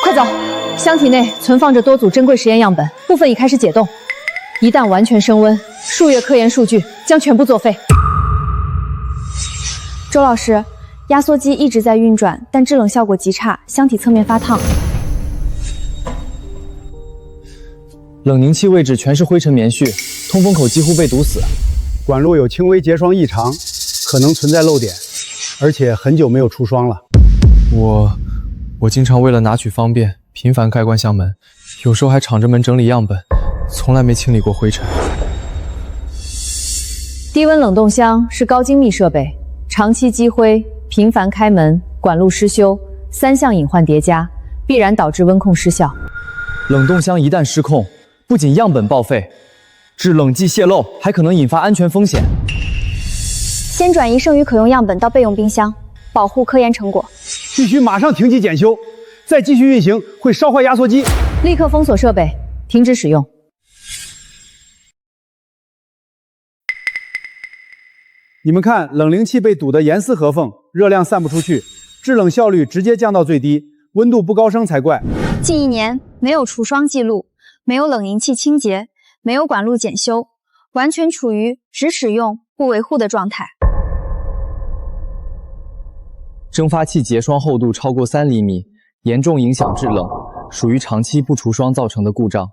快走！箱体内存放着多组珍贵实验样本，部分已开始解冻。一旦完全升温，数月科研数据将全部作废。周老师，压缩机一直在运转，但制冷效果极差，箱体侧面发烫。冷凝器位置全是灰尘棉絮，通风口几乎被堵死。管路有轻微结霜异常，可能存在漏点，而且很久没有出霜了。我经常为了拿取方便，频繁开关箱门，有时候还敞着门整理样本，从来没清理过灰尘。低温冷冻箱是高精密设备，长期积灰、频繁开门、管路失修，3项隐患叠加，必然导致温控失效。冷冻箱一旦失控，不仅样本报废，制冷剂泄漏还可能引发安全风险。先转移剩余可用样本到备用冰箱，保护科研成果。必须马上停机检修，再继续运行会烧坏压缩机。立刻封锁设备，停止使用。你们看，冷凝器被堵得严丝合缝，热量散不出去，制冷效率直接降到最低，温度不高升才怪。近1年没有除霜记录，没有冷凝器清洁，没有管路检修，完全处于只使用不维护的状态。蒸发器结霜厚度超过3厘米，严重影响制冷，属于长期不除霜造成的故障。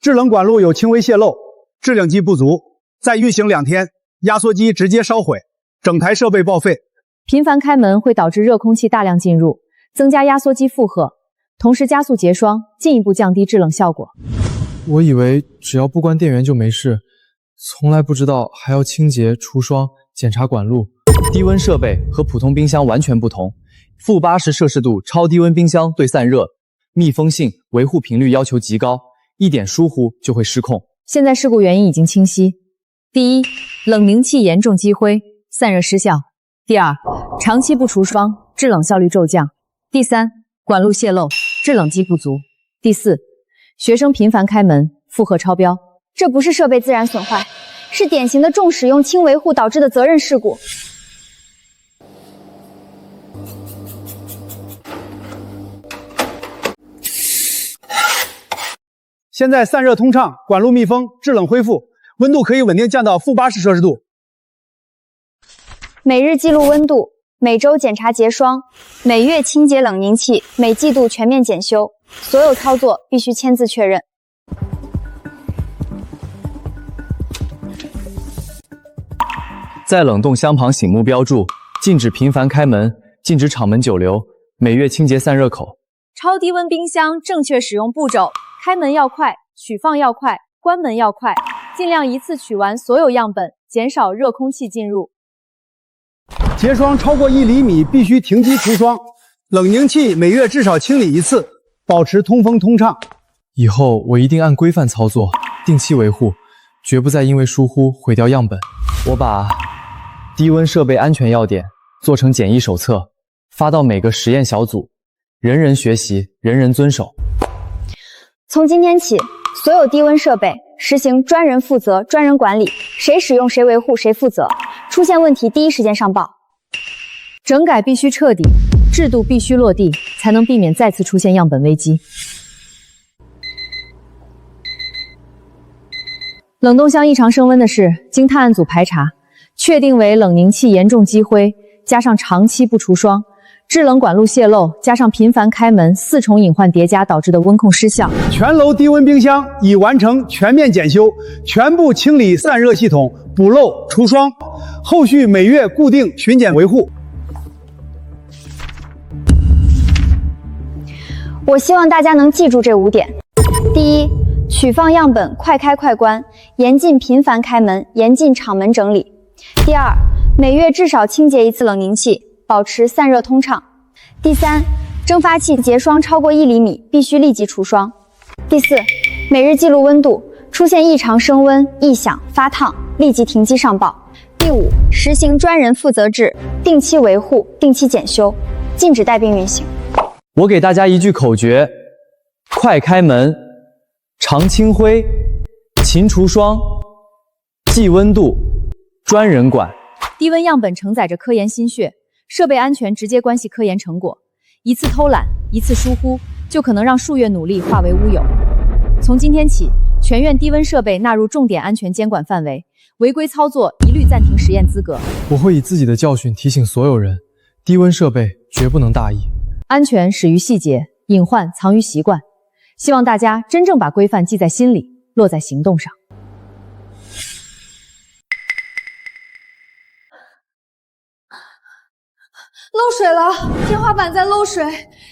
制冷管路有轻微泄漏，制冷剂不足，再运行2天，压缩机直接烧毁，整台设备报废。频繁开门会导致热空气大量进入，增加压缩机负荷，同时加速结霜，进一步降低制冷效果。我以为只要不关电源就没事，从来不知道还要清洁、除霜、检查管路。低温设备和普通冰箱完全不同，负80摄氏度超低温冰箱对散热、密封性、维护频率要求极高，一点疏忽就会失控。现在事故原因已经清晰：第一，冷凝器严重积灰，散热失效；第二，长期不除霜，制冷效率骤降；第三，管路泄漏，制冷机不足；第四，学生频繁开门，负荷超标。这不是设备自然损坏，是典型的重使用轻维护导致的责任事故。现在散热通畅，管路密封，制冷恢复，温度可以稳定降到-80摄氏度。每日记录温度，每周检查结霜，每月清洁冷凝器，每季度全面检修，所有操作必须签字确认。在冷冻箱旁醒目标注：禁止频繁开门，禁止厂门久留，每月清洁散热口。超低温冰箱正确使用步骤：开门要快，取放要快，关门要快，尽量一次取完所有样本，减少热空气进入。结霜超过1厘米必须停机除霜，冷凝器每月至少清理1次，保持通风通畅。以后我一定按规范操作，定期维护，绝不再因为疏忽毁掉样本。我把低温设备安全要点做成简易手册，发到每个实验小组，人人学习，人人遵守。从今天起，所有低温设备实行专人负责、专人管理，谁使用谁维护谁负责，出现问题第一时间上报。整改必须彻底，制度必须落地，才能避免再次出现样本危机。冷冻箱异常升温的事，经探案组排查，确定为冷凝器严重积灰，加上长期不除霜，制冷管路泄漏，加上频繁开门，4重隐患叠加导致的温控失效。全楼低温冰箱已完成全面检修，全部清理散热系统，补漏除霜，后续每月固定巡检维护。我希望大家能记住这5点：第一，取放样本快开快关，严禁频繁开门，严禁厂门整理；第二，每月至少清洁1次冷凝器，保持散热通畅；第三，蒸发器结霜超过1厘米必须立即除霜；第四，每日记录温度，出现异常升温、异响、发烫，立即停机上报；第五，实行专人负责制，定期维护、定期检修，禁止带病运行。我给大家一句口诀：快开门，常清灰，勤除霜，记温度，专人管。低温样本承载着科研心血，设备安全直接关系科研成果，一次偷懒，一次疏忽，就可能让数月努力化为乌有。从今天起，全院低温设备纳入重点安全监管范围，违规操作一律暂停实验资格。我会以自己的教训提醒所有人，低温设备绝不能大意。安全始于细节，隐患藏于习惯。希望大家真正把规范记在心里，落在行动上。漏水了，天花板在漏水，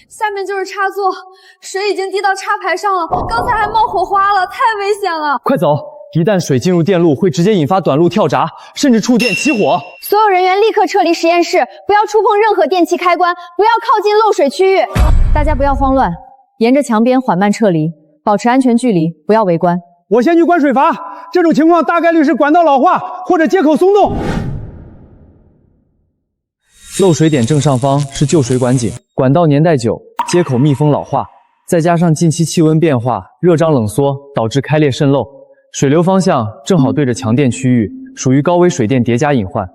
下面就是插座，水已经滴到插排上了，刚才还冒火花了，太危险了！快走！一旦水进入电路，会直接引发短路跳闸，甚至触电起火。所有人员立刻撤离实验室，不要触碰任何电器开关，不要靠近漏水区域。大家不要慌乱，沿着墙边缓慢撤离，保持安全距离，不要围观。我先去关水阀。这种情况大概率是管道老化或者接口松动。漏水点正上方是旧水管井，管道年代久，接口密封老化，再加上近期气温变化，热胀冷缩，导致开裂渗漏，水流方向正好对着强电区域，属于高危水电叠加隐患。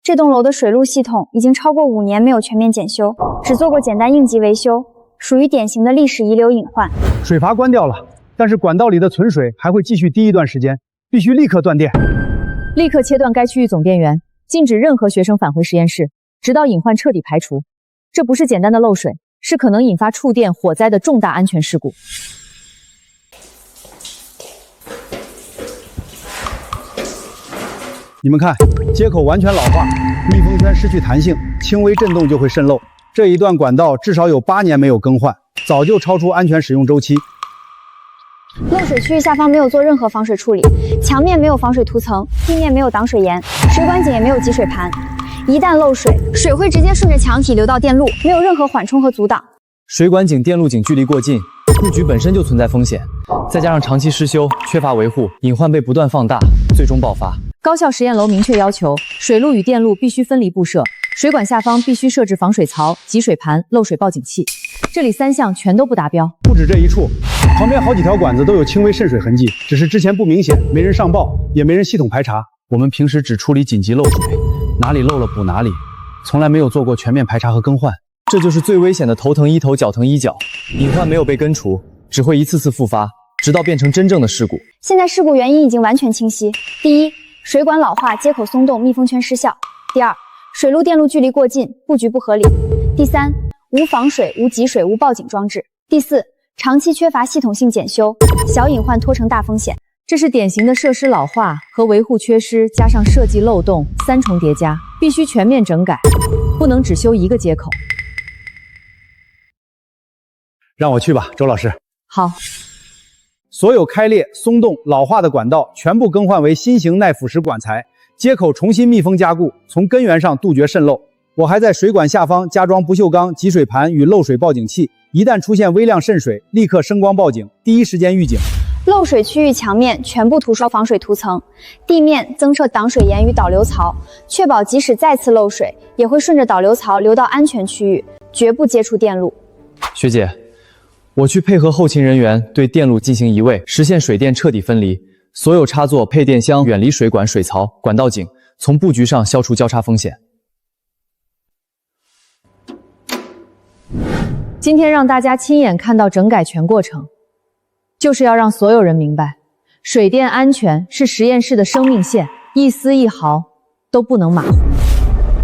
这栋楼的水路系统已经超过5年没有全面检修，只做过简单应急维修，属于典型的历史遗留隐患。水阀关掉了，但是管道里的存水还会继续滴一段时间，必须立刻断电。立刻切断该区域总电源，禁止任何学生返回实验室，直到隐患彻底排除。这不是简单的漏水，是可能引发触电、火灾的重大安全事故。你们看，接口完全老化，密封圈失去弹性，轻微震动就会渗漏。这一段管道至少有8年没有更换，早就超出安全使用周期。漏水区域下方没有做任何防水处理，墙面没有防水涂层，地面没有挡水沿，水管井也没有集水盘。一旦漏水，水会直接顺着墙体流到电路，没有任何缓冲和阻挡。水管井、电路井距离过近，布局本身就存在风险，再加上长期失修、缺乏维护，隐患被不断放大，最终爆发。高校实验楼明确要求，水路与电路必须分离布设，水管下方必须设置防水槽、集水盘、漏水报警器。这里3项全都不达标。不止这一处，旁边好几条管子都有轻微渗水痕迹，只是之前不明显，没人上报，也没人系统排查。我们平时只处理紧急漏水，哪里漏了补哪里，从来没有做过全面排查和更换。这就是最危险的头疼医头，脚疼医脚。隐患没有被根除，只会一次次复发，直到变成真正的事故。现在事故原因已经完全清晰：第一，水管老化，接口松动，密封圈失效；第二，水路电路距离过近，布局不合理；第三，无防水、无集水、无报警装置；第四，长期缺乏系统性检修，小隐患拖成大风险。这是典型的设施老化和维护缺失，加上设计漏洞3重叠加，必须全面整改，不能只修一个接口。让我去吧，周老师。好。所有开裂、松动、老化的管道全部更换为新型耐腐蚀管材，接口重新密封加固，从根源上杜绝渗漏。我还在水管下方加装不锈钢集水盘与漏水报警器，一旦出现微量渗水，立刻声光报警，第一时间预警。漏水区域墙面全部涂刷防水涂层，地面增设挡水沿与导流槽，确保即使再次漏水，也会顺着导流槽流到安全区域，绝不接触电路。学姐，我去配合后勤人员对电路进行移位，实现水电彻底分离，所有插座、配电箱远离水管、水槽、管道井，从布局上消除交叉风险。今天让大家亲眼看到整改全过程，就是要让所有人明白，水电安全是实验室的生命线，一丝一毫都不能马虎。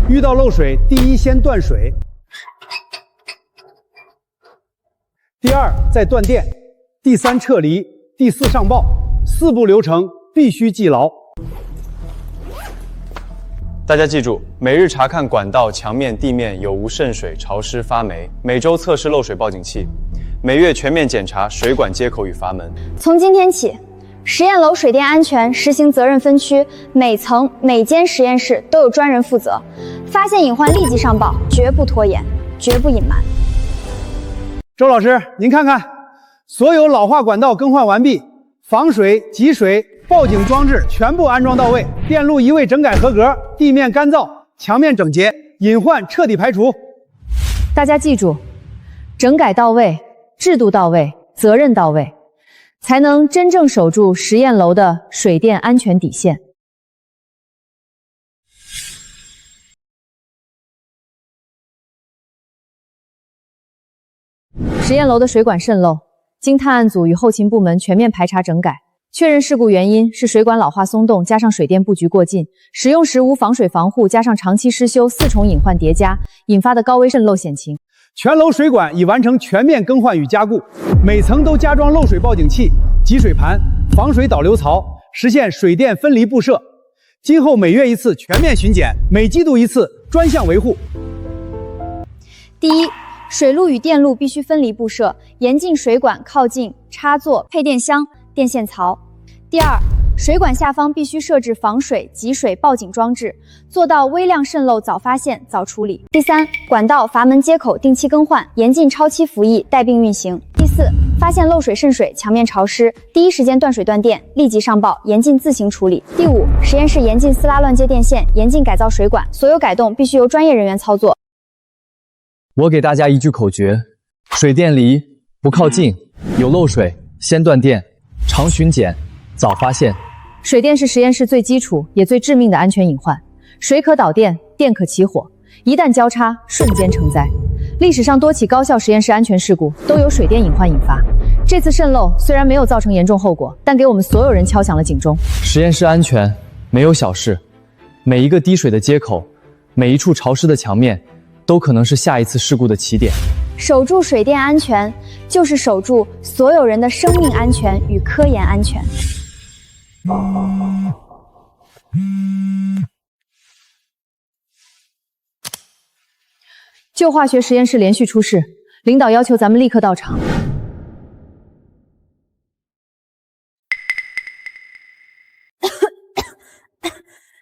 遇到漏水，第一先断水，第二再断电，第三撤离，第四上报，4步流程必须记牢。大家记住，每日查看管道、墙面、地面有无渗水、潮湿、发霉；每周测试漏水报警器；每月全面检查水管接口与阀门。从今天起，实验楼水电安全实行责任分区，每层每间实验室都有专人负责，发现隐患立即上报，绝不拖延，绝不隐瞒。周老师，您看看，所有老化管道更换完毕，防水、集水、报警装置全部安装到位，电路移位整改合格，地面干燥，墙面整洁，隐患彻底排除。大家记住，整改到位，制度到位，责任到位，才能真正守住实验楼的水电安全底线。实验楼的水管渗漏，经探案组与后勤部门全面排查整改，确认事故原因是水管老化松动加上水电布局过近，使用时无防水防护加上长期失修4重隐患叠加，引发的高危渗漏险情。全楼水管已完成全面更换与加固，每层都加装漏水报警器、集水盘、防水导流槽，实现水电分离布设。今后每月1次全面巡检，每季度1次专项维护。第一，水路与电路必须分离布设，严禁水管靠近插座、配电箱、电线槽。第二，水管下方必须设置防水、集水、报警装置，做到微量渗漏早发现、早处理。第三，管道、阀门接口定期更换，严禁超期服役、带病运行。第四，发发现漏水渗水、墙面潮湿，第一时间断水断电，立即上报，严禁自行处理。第5，实验室严禁撕拉乱接电线，严禁改造水管，所有改动必须由专业人员操作。我给大家一句口诀：水电离，不靠近；有漏水，先断电；常巡检，早发现。水电是实验室最基础也最致命的安全隐患，水可导电，电可起火，一旦交叉，瞬间成灾。历史上多起高校实验室安全事故都由水电隐患引发。这次渗漏虽然没有造成严重后果，但给我们所有人敲响了警钟。实验室安全没有小事，每一个滴水的接口，每一处潮湿的墙面，都可能是下一次事故的起点。守住水电安全，就是守住所有人的生命安全与科研安全。旧化学实验室连续出事，领导要求咱们立刻到场。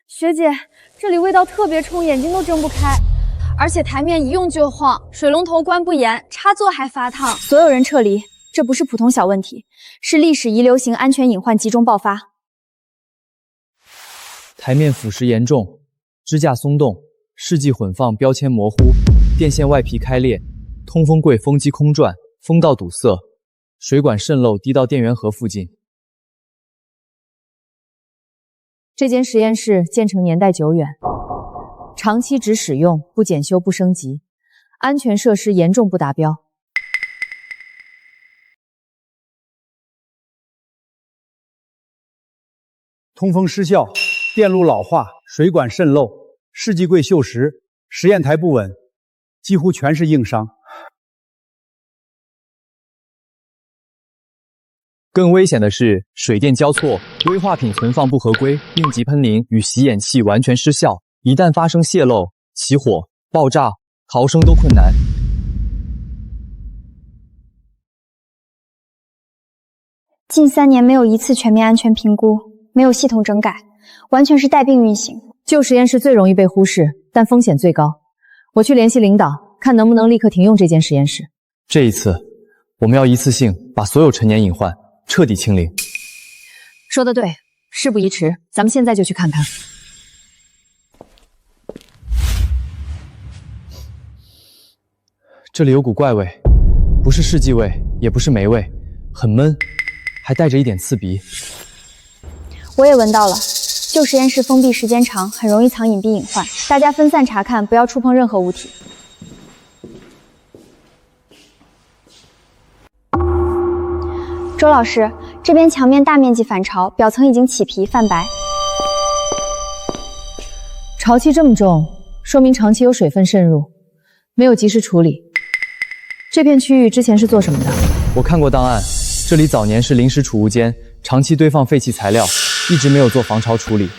学姐，这里味道特别冲，眼睛都睁不开，而且台面一用就晃，水龙头关不严，插座还发烫。所有人撤离，这不是普通小问题，是历史遗留型安全隐患集中爆发。台面腐蚀严重，支架松动，试剂混放标签模糊，电线外皮开裂，通风柜风机空转，风道堵塞，水管渗漏滴到电源盒附近。这间实验室建成年代久远，长期只使用不检修不升级，安全设施严重不达标。通风失效，电路老化，水管渗漏，试剂柜锈蚀，实验台不稳，几乎全是硬伤。更危险的是，水电交错，危化品存放不合规，应急喷淋与洗眼器完全失效，一旦发生泄漏、起火、爆炸，逃生都困难。近3年没有一次全面安全评估，没有系统整改，完全是带病运行。旧实验室最容易被忽视，但风险最高。我去联系领导，看能不能立刻停用这间实验室。这一次，我们要一次性把所有陈年隐患彻底清零。说得对，事不宜迟，咱们现在就去看看。这里有股怪味，不是试剂味，也不是霉味，很闷，还带着一点刺鼻。我也闻到了。旧实验室封闭时间长，很容易藏隐蔽隐患，大家分散查看，不要触碰任何物体。周老师，这边墙面大面积反潮，表层已经起皮泛白。潮气这么重，说明长期有水分渗入，没有及时处理。这片区域之前是做什么的？我看过档案，这里早年是临时储物间，长期堆放废弃材料，一直没有做防潮处理。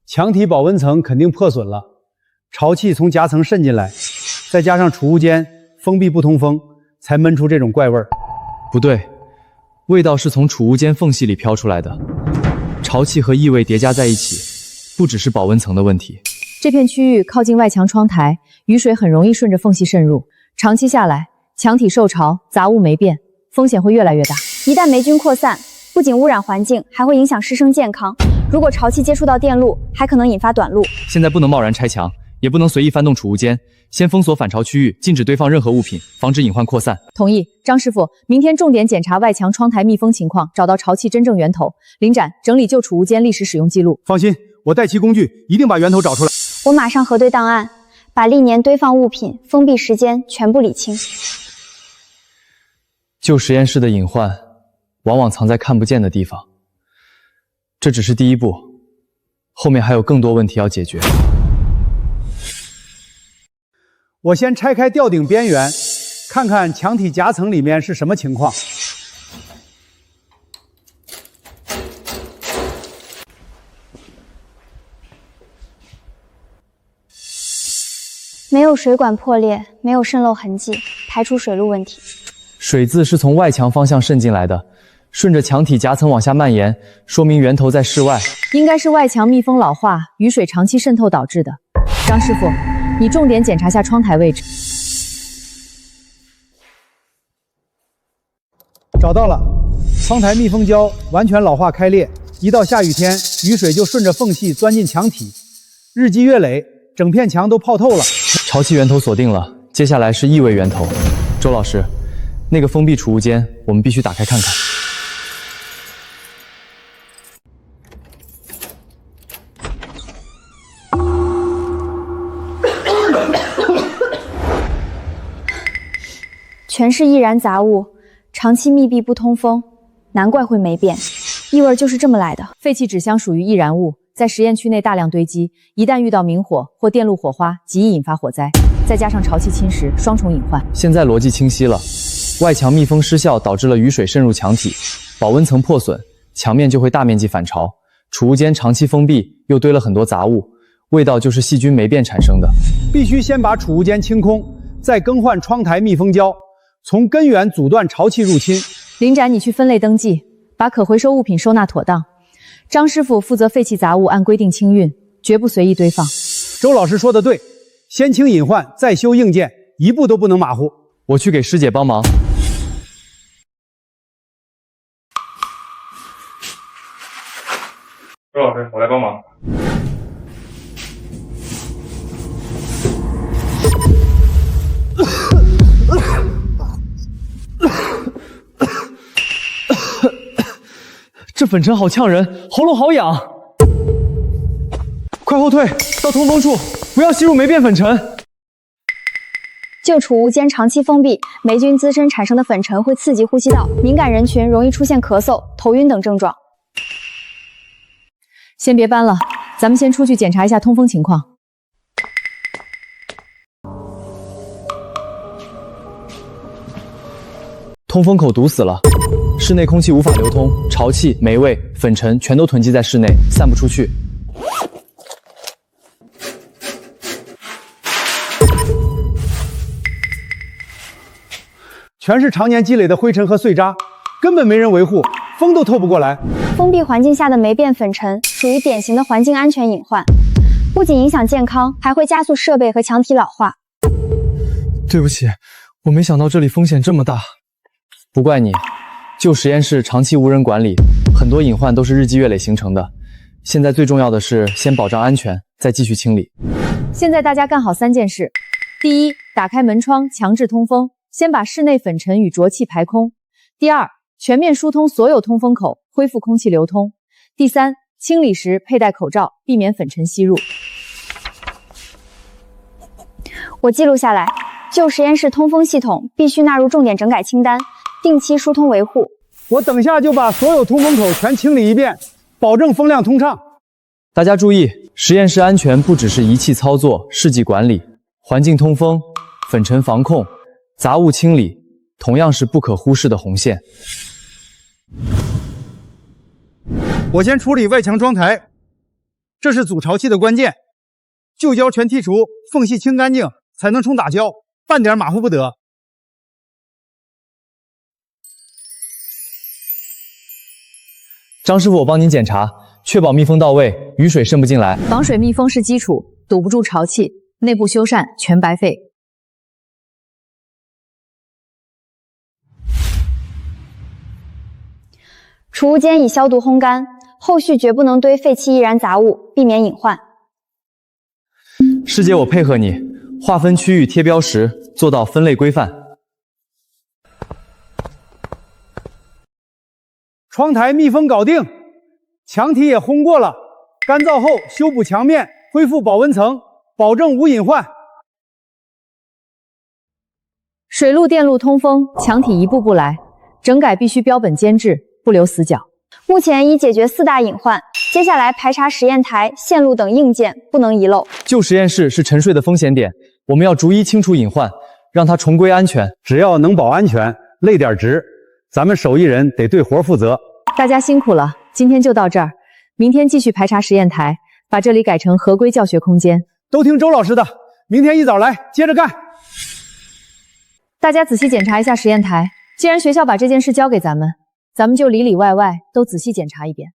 墙体保温层肯定破损了，潮气从夹层渗进来，再加上储物间封闭不通风，才闷出这种怪味儿。不对，味道是从储物间缝隙里飘出来的，潮气和异味叠加在一起，不只是保温层的问题。这片区域靠近外墙窗台，雨水很容易顺着缝隙渗入，长期下来，墙体受潮，杂物霉变，风险会越来越大。一旦霉菌扩散，不仅污染环境，还会影响师生健康。如果潮气接触到电路，还可能引发短路。现在不能贸然拆墙，也不能随意翻动储物间，先封锁反潮区域，禁止堆放任何物品，防止隐患扩散。同意，张师傅，明天重点检查外墙窗台密封情况，找到潮气真正源头。林展，整理旧储物间历史使用记录。放心，我带齐工具，一定把源头找出来。我马上核对档案，把历年堆放物品、封闭时间全部理清。旧实验室的隐患，往往藏在看不见的地方。这只是第一步，后面还有更多问题要解决。我先拆开吊顶边缘，看看墙体夹层里面是什么情况。没有水管破裂，没有渗漏痕迹，排除水路问题。水渍是从外墙方向渗进来的，顺着墙体夹层往下蔓延，说明源头在室外。应该是外墙密封老化，雨水长期渗透导致的。张师傅，你重点检查下窗台位置。找到了，窗台密封胶完全老化开裂，一到下雨天，雨水就顺着缝隙钻进墙体，日积月累，整片墙都泡透了。潮气源头锁定了，接下来是异味源头。周老师，那个封闭储物间我们必须打开看看。全是易燃杂物，长期密闭不通风，难怪会没变。异味就是这么来的。废弃纸箱属于易燃物，在实验区内大量堆积，一旦遇到明火或电路火花，极易引发火灾。再加上潮气侵蚀，双重隐患。现在逻辑清晰了，外墙密封失效导致了雨水渗入墙体，保温层破损，墙面就会大面积反潮。储物间长期封闭，又堆了很多杂物，味道就是细菌霉变产生的。必须先把储物间清空，再更换窗台密封胶，从根源阻断潮气入侵。林展，你去分类登记，把可回收物品收纳妥当。张师傅负责废弃杂物按规定清运，绝不随意堆放。周老师说的对，先清隐患，再修硬件，一步都不能马虎。我去给师姐帮忙。周老师，我来帮忙。这粉尘好呛人，喉咙好痒。快后退到通风处，不要吸入霉变粉尘。旧储物间长期封闭，霉菌滋生产生的粉尘会刺激呼吸道，敏感人群容易出现咳嗽、头晕等症状。先别搬了，咱们先出去检查一下通风情况。通风口堵死了，室内空气无法流通，潮气、霉味、粉尘全都囤积在室内，散不出去。全是常年积累的灰尘和碎渣，根本没人维护，风都透不过来。封闭环境下的霉变粉尘属于典型的环境安全隐患，不仅影响健康，还会加速设备和墙体老化。对不起，我没想到这里风险这么大。不怪你，旧实验室长期无人管理，很多隐患都是日积月累形成的。现在最重要的是先保障安全，再继续清理。现在大家干好3件事：第一，打开门窗，强制通风，先把室内粉尘与浊气排空；第二，全面疏通所有通风口，恢复空气流通；第三，清理时佩戴口罩，避免粉尘吸入。我记录下来，旧实验室通风系统必须纳入重点整改清单，定期疏通维护。我等下就把所有通风口全清理一遍，保证风量通畅。大家注意，实验室安全不只是仪器操作、试剂管理，环境通风、粉尘防控、杂物清理，同样是不可忽视的红线。我先处理外墙窗台，这是阻潮气的关键。旧胶全剔除，缝隙清干净，才能冲打胶，半点马虎不得。张师傅，我帮您检查，确保密封到位，雨水渗不进来。防水密封是基础，堵不住潮气，内部修缮全白费。储物间已消毒烘干，后续绝不能堆废弃易燃杂物，避免隐患。师姐，我配合你，划分区域贴标识，做到分类规范。窗台密封搞定，墙体也烘过了，干燥后修补墙面，恢复保温层，保证无隐患。水路、电路通风，墙体一步步来，整改必须标本兼治，不留死角。目前已解决4大隐患，接下来排查实验台、线路等硬件，不能遗漏。旧实验室是沉睡的风险点，我们要逐一清除隐患，让它重归安全。只要能保安全，累点值，咱们手艺人得对活负责。大家辛苦了，今天就到这儿，明天继续排查实验台，把这里改成合规教学空间。都听周老师的，明天一早来，接着干。大家仔细检查一下实验台，既然学校把这件事交给咱们，咱们就里里外外都仔细检查一遍，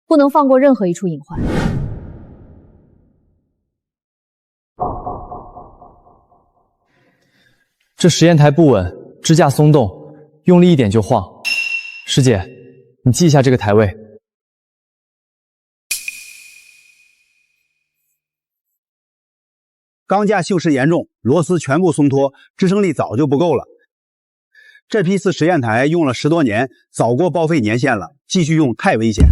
不能放过任何一处隐患。这实验台不稳，支架松动，用力一点就晃。师姐，你记一下这个台位。钢架锈蚀严重，螺丝全部松脱，支撑力早就不够了。这批次实验台用了10多年，早过报废年限了，继续用太危险。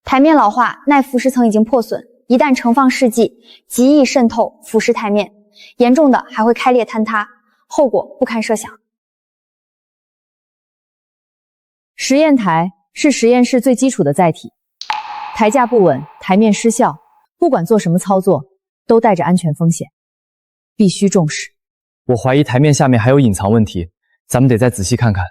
台面老化，耐腐蚀层已经破损，一旦盛放试剂，极易渗透腐蚀台面，严重的还会开裂坍塌，后果不堪设想。实验台是实验室最基础的载体，台架不稳，台面失效，不管做什么操作，都带着安全风险，必须重视。我怀疑台面下面还有隐藏问题，咱们得再仔细看看。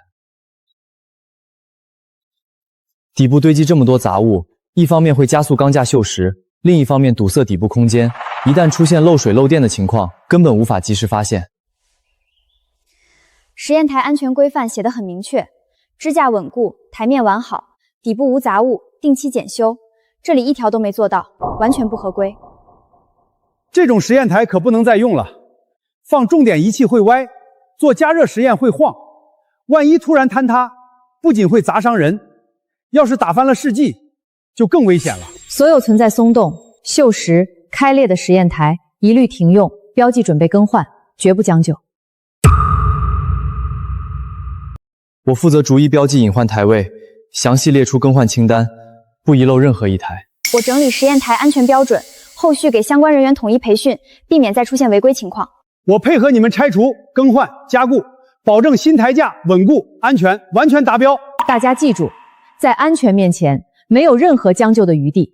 底部堆积这么多杂物，一方面会加速钢架锈蚀，另一方面堵塞底部空间，一旦出现漏水漏电的情况，根本无法及时发现。实验台安全规范写得很明确，支架稳固，台面完好，底部无杂物，定期检修。这里一条都没做到，完全不合规。这种实验台可不能再用了，放重点仪器会歪，做加热实验会晃，万一突然坍塌，不仅会砸伤人，要是打翻了试剂，就更危险了。所有存在松动、锈蚀、开裂的实验台一律停用，标记准备更换，绝不将就。我负责逐一标记隐患台位，详细列出更换清单，不遗漏任何一台。我整理实验台安全标准，后续给相关人员统一培训，避免再出现违规情况。我配合你们拆除、更换、加固，保证新台架稳固、安全，完全达标。大家记住，在安全面前，没有任何将就的余地。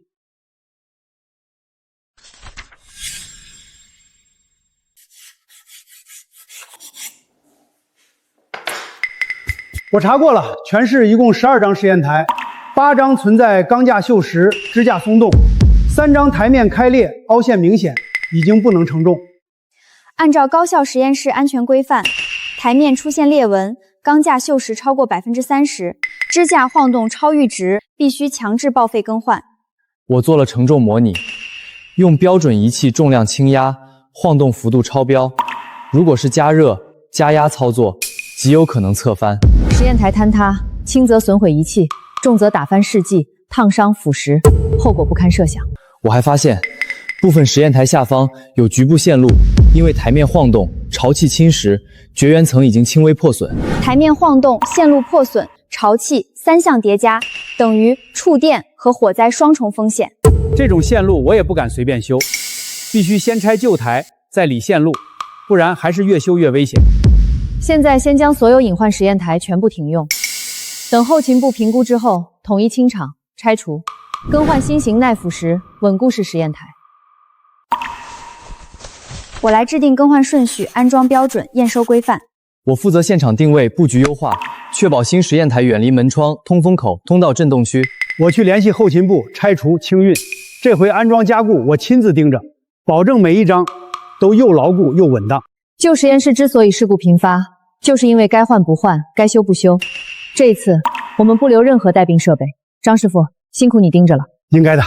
我查过了，全市一共12张实验台，8张存在钢架锈蚀、支架松动，3张台面开裂、凹陷明显，已经不能承重。按照高校实验室安全规范，台面出现裂纹、钢架锈蚀超过30%，支架晃动超阈值，必须强制报废更换。我做了承重模拟，用标准仪器重量轻压，晃动幅度超标。如果是加热、加压操作，极有可能侧翻。实验台坍塌，轻则损毁仪器，重则打翻试剂、烫伤腐蚀，后果不堪设想。我还发现，部分实验台下方有局部线路，因为台面晃动、潮气侵蚀，绝缘层已经轻微破损。台面晃动、线路破损、潮气3项叠加，等于触电和火灾双重风险。这种线路我也不敢随便修，必须先拆旧台，再理线路，不然还是越修越危险。现在先将所有隐患实验台全部停用，等后勤部评估之后，统一清场、拆除，更换新型耐腐蚀、稳固式实验台。我来制定更换顺序、安装标准、验收规范。我负责现场定位、布局优化，确保新实验台远离门窗、通风口、通道震动区。我去联系后勤部拆除清运，这回安装加固我亲自盯着，保证每一张都又牢固又稳当。旧实验室之所以事故频发，就是因为该换不换，该修不修。这一次我们不留任何带病设备。张师傅，辛苦你盯着了。应该的。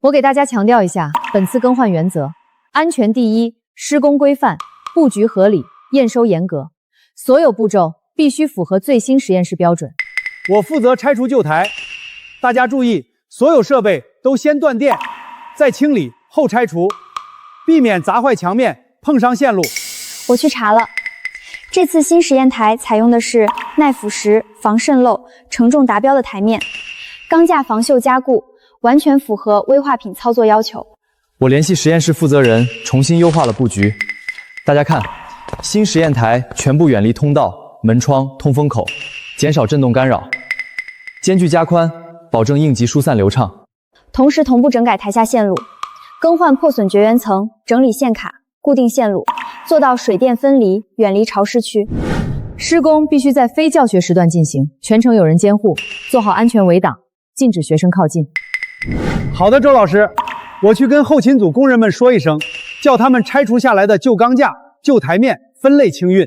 我给大家强调一下本次更换原则：安全第一，施工规范，布局合理，验收严格，所有步骤必须符合最新实验室标准。我负责拆除旧台，大家注意，所有设备都先断电，再清理后拆除，避免砸坏墙面、碰伤线路。我去查了，这次新实验台采用的是耐腐蚀、防渗漏、承重达标的台面，钢架防锈加固，完全符合危化品操作要求。我联系实验室负责人，重新优化了布局。大家看，新实验台全部远离通道、门窗、通风口，减少震动干扰，间距加宽，保证应急疏散流畅。同时同步整改台下线路，更换破损绝缘层，整理线卡，固定线路，做到水电分离，远离潮湿区。施工必须在非教学时段进行，全程有人监护，做好安全围挡，禁止学生靠近。好的，周老师，我去跟后勤组工人们说一声，叫他们拆除下来的旧钢架、旧台面分类清运，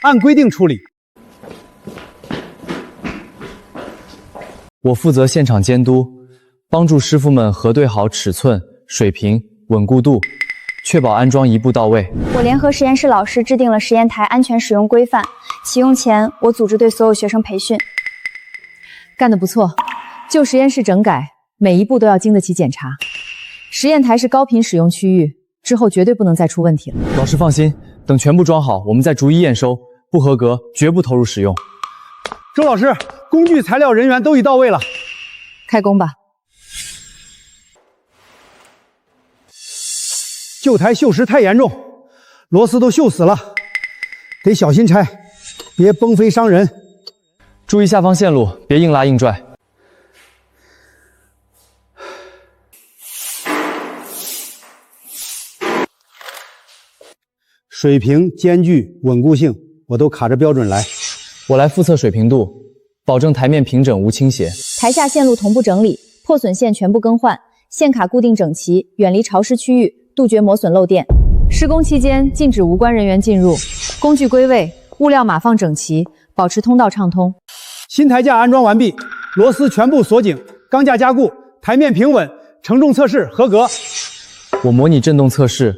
按规定处理。我负责现场监督，帮助师傅们核对好尺寸、水平，稳固度，确保安装一步到位。我联合实验室老师制定了实验台安全使用规范，启用前我组织对所有学生培训。干得不错，旧实验室整改，每一步都要经得起检查。实验台是高频使用区域，之后绝对不能再出问题了。老师放心，等全部装好，我们再逐一验收，不合格绝不投入使用。周老师，工具、材料、人员都已到位了，开工吧。旧台锈蚀太严重，螺丝都锈死了，得小心拆，别崩飞伤人。注意下方线路，别硬拉硬拽。水平、间距、稳固性，我都卡着标准来。我来复测水平度，保证台面平整无倾斜。台下线路同步整理，破损线全部更换，线卡固定整齐，远离潮湿区域，杜绝磨损漏电。施工期间禁止无关人员进入，工具归位，物料码放整齐，保持通道畅通。新台架安装完毕，螺丝全部锁紧，钢架加固，台面平稳，承重测试合格。我模拟震动测试，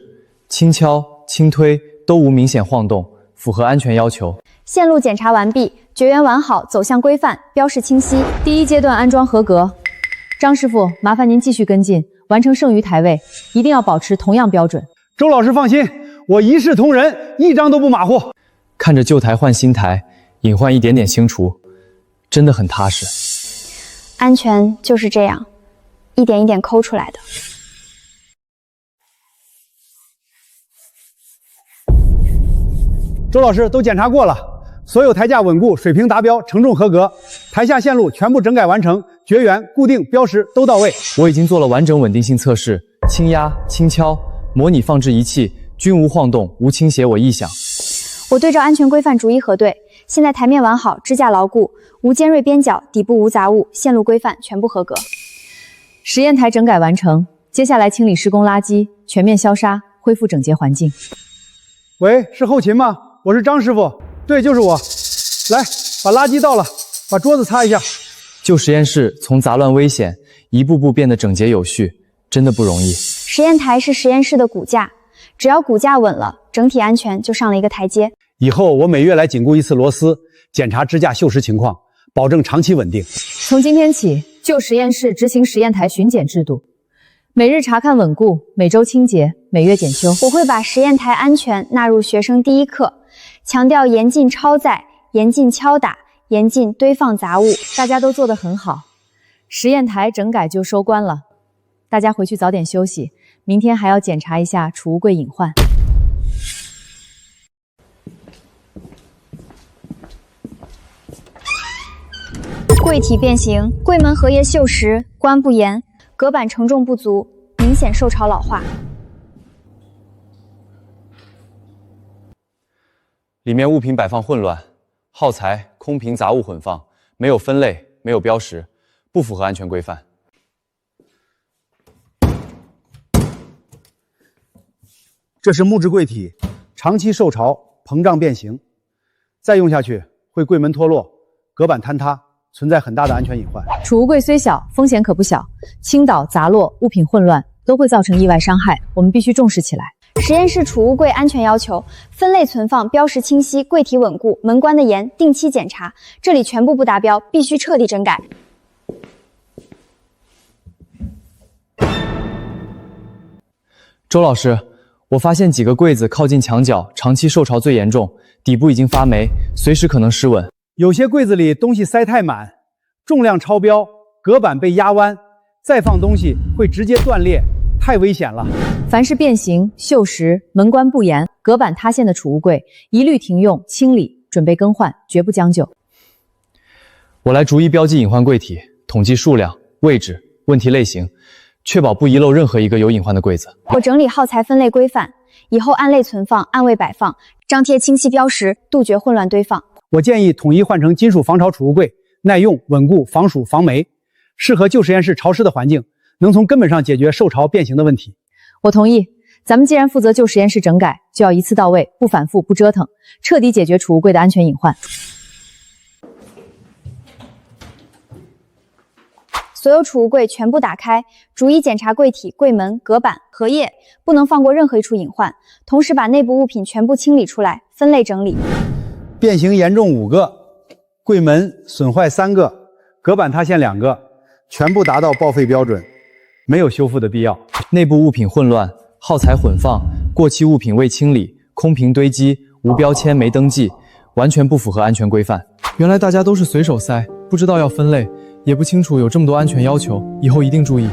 轻敲、轻推都无明显晃动，符合安全要求。线路检查完毕，绝缘完好，走向规范，标示清晰。第一阶段安装合格。张师傅，麻烦您继续跟进，完成剩余台位，一定要保持同样标准。周老师放心，我一视同仁，一张都不马虎。看着旧台换新台，隐患一点点清除，真的很踏实。安全就是这样，一点一点抠出来的。周老师都检查过了，所有台架稳固，水平达标，承重合格，台下线路全部整改完成，绝缘、固定、标识都到位。我已经做了完整稳定性测试，轻压、轻敲，模拟放置仪器均无晃动、无倾斜我异响。我对照安全规范逐一核对，现在台面完好，支架牢固，无尖锐边角，底部无杂物，线路规范，全部合格。实验台整改完成，接下来清理施工垃圾，全面消杀，恢复整洁环境。喂，是后勤吗？我是张师傅，对，就是我。来，把垃圾倒了，把桌子擦一下。旧实验室从杂乱危险，一步步变得整洁有序，真的不容易。实验台是实验室的骨架，只要骨架稳了，整体安全就上了一个台阶。以后我每月来紧固一次螺丝，检查支架锈蚀情况，保证长期稳定。从今天起，旧实验室执行实验台巡检制度，每日查看稳固，每周清洁，每月检修。我会把实验台安全纳入学生第一课，强调严禁超载、严禁敲打、严禁堆放杂物。大家都做得很好，实验台整改就收官了，大家回去早点休息，明天还要检查一下储物柜隐患。柜体变形，柜门合页锈蚀，关不严，隔板承重不足，明显受潮老化。里面物品摆放混乱，耗材、空瓶杂物混放，没有分类，没有标识，不符合安全规范。这是木质柜体，长期受潮膨胀变形，再用下去会柜门脱落、隔板坍塌，存在很大的安全隐患。储物柜虽小，风险可不小，倾倒、砸落、物品混乱都会造成意外伤害，我们必须重视起来。实验室储物柜安全要求：分类存放，标识清晰，柜体稳固，门关得严，定期检查。这里全部不达标，必须彻底整改。周老师，我发现几个柜子靠近墙角，长期受潮最严重，底部已经发霉，随时可能失稳。有些柜子里东西塞太满，重量超标，隔板被压弯，再放东西会直接断裂，太危险了。凡是变形、锈蚀、门关不严、隔板塌陷的储物柜，一律停用、清理，准备更换，绝不将就。我来逐一标记隐患柜体，统计数量、位置、问题类型，确保不遗漏任何一个有隐患的柜子。我整理耗材分类规范，以后按类存放，按位摆放，张贴清晰标识，杜绝混乱堆放。我建议统一换成金属防潮储物柜，耐用、稳固、防暑、防霉，适合旧实验室潮湿的环境，能从根本上解决受潮变形的问题。我同意，咱们既然负责旧实验室整改，就要一次到位，不反复，不折腾，彻底解决储物柜的安全隐患。所有储物柜全部打开，逐一检查柜体、柜门、隔板、荷叶，不能放过任何一处隐患。同时把内部物品全部清理出来，分类整理。变形严重5个，柜门损坏3个，隔板塌陷2个，全部达到报废标准，没有修复的必要。内部物品混乱，耗材混放，过期物品未清理，空瓶堆积，无标签没登记，完全不符合安全规范。原来大家都是随手塞，不知道要分类，也不清楚有这么多安全要求，以后一定注意。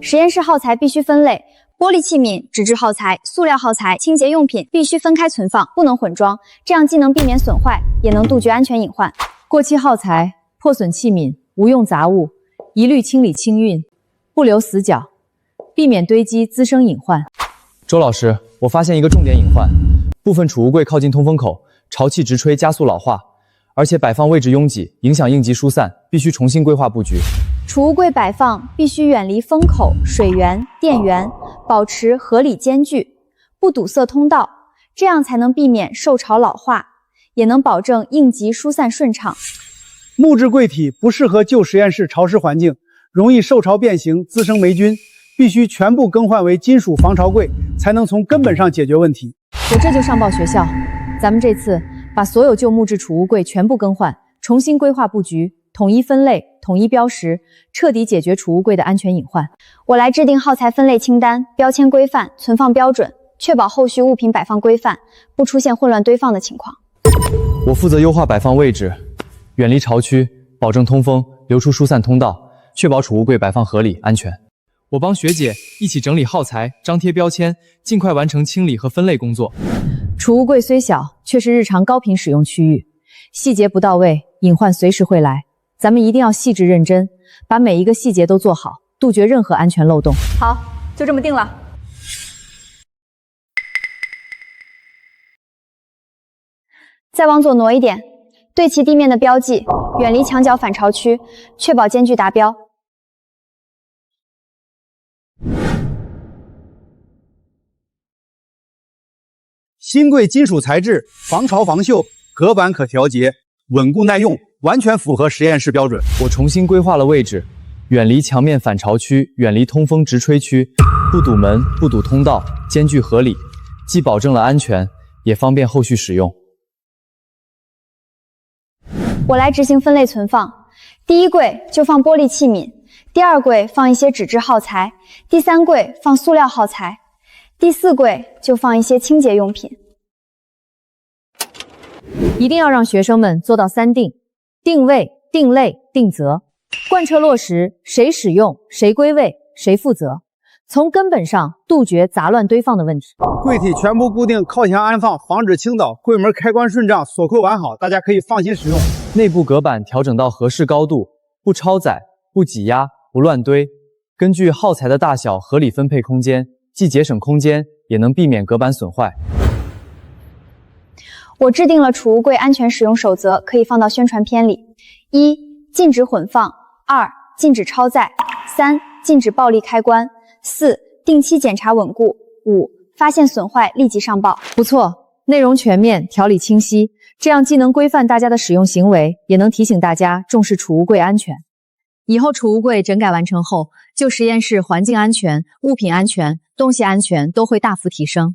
实验室耗材必须分类，玻璃器皿、纸质耗材、塑料耗材、清洁用品必须分开存放，不能混装，这样既能避免损坏，也能杜绝安全隐患。过期耗材、破损器皿、无用杂物，一律清理清运，不留死角，避免堆积滋生隐患。周老师，我发现一个重点隐患，部分储物柜靠近通风口，潮气直吹加速老化，而且摆放位置拥挤，影响应急疏散，必须重新规划布局。储物柜摆放必须远离风口、水源、电源，保持合理间距，不堵塞通道，这样才能避免受潮老化，也能保证应急疏散顺畅。木质柜体不适合旧实验室潮湿环境，容易受潮变形，滋生霉菌，必须全部更换为金属防潮柜，才能从根本上解决问题。我这就上报学校，咱们这次把所有旧木质储物柜全部更换，重新规划布局，统一分类，统一标识，彻底解决储物柜的安全隐患。我来制定耗材分类清单、标签规范、存放标准，确保后续物品摆放规范，不出现混乱堆放的情况。我负责优化摆放位置，远离潮区，保证通风，留出疏散通道，确保储物柜摆放合理安全。我帮学姐一起整理耗材，张贴标签，尽快完成清理和分类工作。储物柜虽小，却是日常高频使用区域，细节不到位，隐患随时会来。咱们一定要细致认真，把每一个细节都做好，杜绝任何安全漏洞。好，就这么定了。再往左挪一点，对齐地面的标记，远离墙角反潮区，确保间距达标。新柜金属材质，防潮防锈，隔板可调节，稳固耐用，完全符合实验室标准。我重新规划了位置，远离墙面反潮区，远离通风直吹区，不堵门，不堵通道，间距合理，既保证了安全，也方便后续使用。我来执行分类存放，第一柜就放玻璃器皿，第二柜放一些纸质耗材，第三柜放塑料耗材，第四柜就放一些清洁用品。一定要让学生们做到3定：定位、定类、定责，贯彻落实谁使用、谁归位、谁负责，从根本上杜绝杂乱堆放的问题。柜体全部固定靠墙安放，防止倾倒，柜门开关顺畅，锁扣完好，大家可以放心使用。内部隔板调整到合适高度，不超载，不挤压，不乱堆，根据耗材的大小合理分配空间，既节省空间，也能避免隔板损坏。我制定了储物柜安全使用守则，可以放到宣传片里。1、禁止混放； 2、禁止超载； 3、禁止暴力开关； 4、定期检查稳固； 5、发现损坏立即上报。不错，内容全面，条理清晰，这样既能规范大家的使用行为，也能提醒大家重视储物柜安全。以后储物柜整改完成后，就实验室环境安全、物品安全、东西安全都会大幅提升。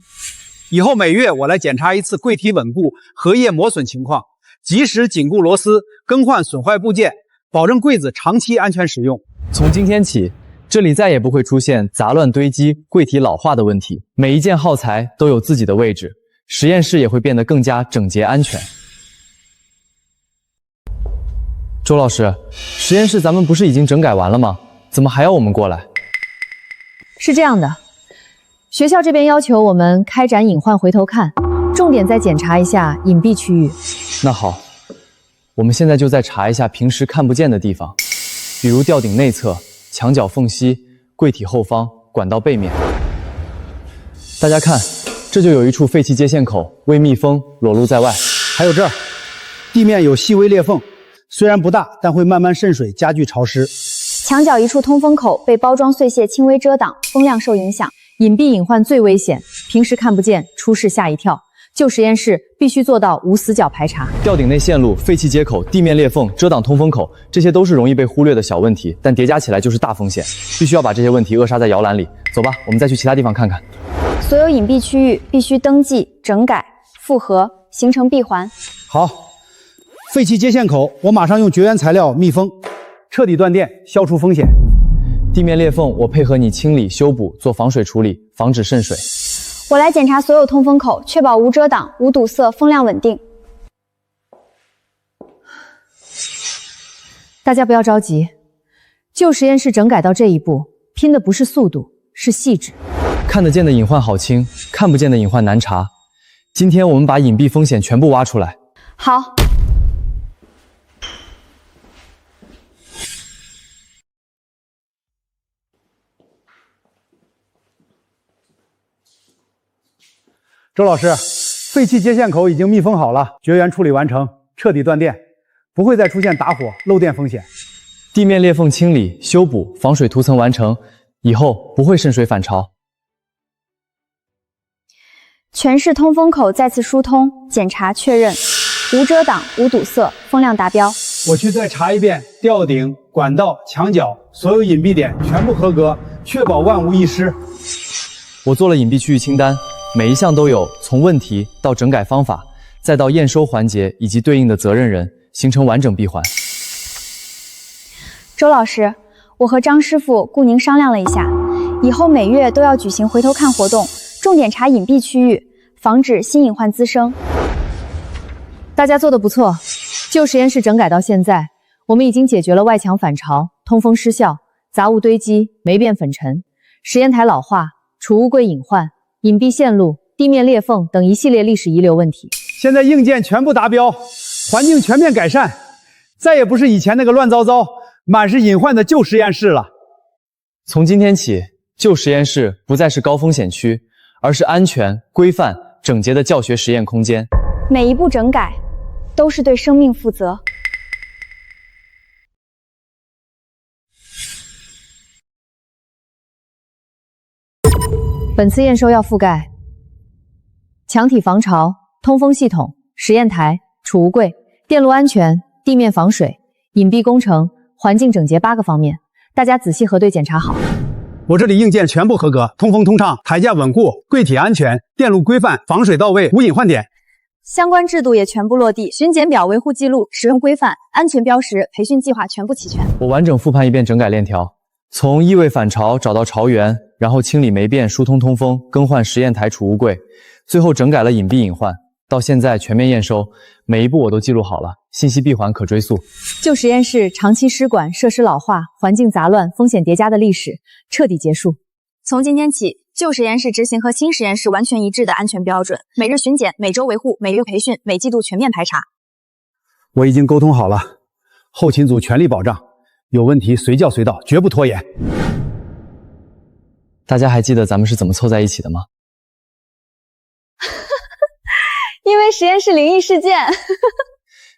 以后每月我来检查一次柜体稳固、荷叶磨损情况，及时紧固螺丝，更换损坏部件，保证柜子长期安全使用。从今天起，这里再也不会出现杂乱堆积、柜体老化的问题，每一件耗材都有自己的位置，实验室也会变得更加整洁安全。周老师，实验室咱们不是已经整改完了吗？怎么还要我们过来？是这样的，学校这边要求我们开展隐患回头看，重点再检查一下隐蔽区域。那好，我们现在就再查一下平时看不见的地方，比如吊顶内侧、墙角缝隙、柜体后方、管道背面。大家看，这就有一处废气接线口，未密封，裸露在外。还有这儿，地面有细微裂缝，虽然不大，但会慢慢渗水，加剧潮湿。墙角一处通风口被包装碎屑轻微遮挡，风量受影响。隐蔽隐患最危险，平时看不见，出事吓一跳。旧实验室必须做到无死角排查。吊顶内线路、废气接口、地面裂缝、遮挡通风口，这些都是容易被忽略的小问题，但叠加起来就是大风险，必须要把这些问题扼杀在摇篮里。走吧，我们再去其他地方看看。所有隐蔽区域必须登记、整改、复核，形成闭环。好，废气接线口，我马上用绝缘材料密封，彻底断电，消除风险。地面裂缝，我配合你清理、修补，做防水处理，防止渗水。我来检查所有通风口，确保无遮挡、无堵塞，风量稳定。大家不要着急，旧实验室整改到这一步，拼的不是速度，是细致。看得见的隐患好清，看不见的隐患难查。今天我们把隐蔽风险全部挖出来。好。周老师，废气接线口已经密封好了，绝缘处理完成，彻底断电，不会再出现打火、漏电风险。地面裂缝清理、修补，防水涂层完成，以后不会渗水反潮。全室通风口再次疏通，检查确认，无遮挡、无堵塞，风量达标。我去再查一遍吊顶、管道、墙角，所有隐蔽点全部合格，确保万无一失。我做了隐蔽区域清单，每一项都有从问题到整改方法，再到验收环节以及对应的责任人，形成完整闭环。周老师，我和张师傅、顾宁商量了一下，以后每月都要举行回头看活动，重点查隐蔽区域，防止新隐患滋生。大家做得不错，旧实验室整改到现在，我们已经解决了外墙反潮、通风失效、杂物堆积、霉变粉尘、实验台老化、储物柜隐患、隐蔽线路、地面裂缝等一系列历史遗留问题。现在硬件全部达标，环境全面改善，再也不是以前那个乱糟糟、满是隐患的旧实验室了。从今天起，旧实验室不再是高风险区，而是安全、规范、整洁的教学实验空间。每一步整改都是对生命负责。本次验收要覆盖墙体防潮、通风系统、实验台、储物柜、电路安全、地面防水、隐蔽工程、环境整洁8个方面，大家仔细核对检查好。我这里硬件全部合格，通风通畅，台架稳固，柜体安全，电路规范，防水到位，无隐患点。相关制度也全部落地，巡检表、维护记录、使用规范、安全标识、培训计划全部齐全。我完整复盘一遍整改链条，从异味反潮找到潮源，然后清理霉变、疏通通风，更换实验台、储物柜，最后整改了隐蔽隐患。到现在全面验收，每一步我都记录好了，信息闭环可追溯。旧实验室长期失管、设施老化、环境杂乱、风险叠加的历史彻底结束。从今天起，旧实验室执行和新实验室完全一致的安全标准，每日巡检、每周维护、每月培训、每季度全面排查。我已经沟通好了，后勤组全力保障，有问题随叫随到，绝不拖延。大家还记得咱们是怎么凑在一起的吗？因为实验室灵异事件。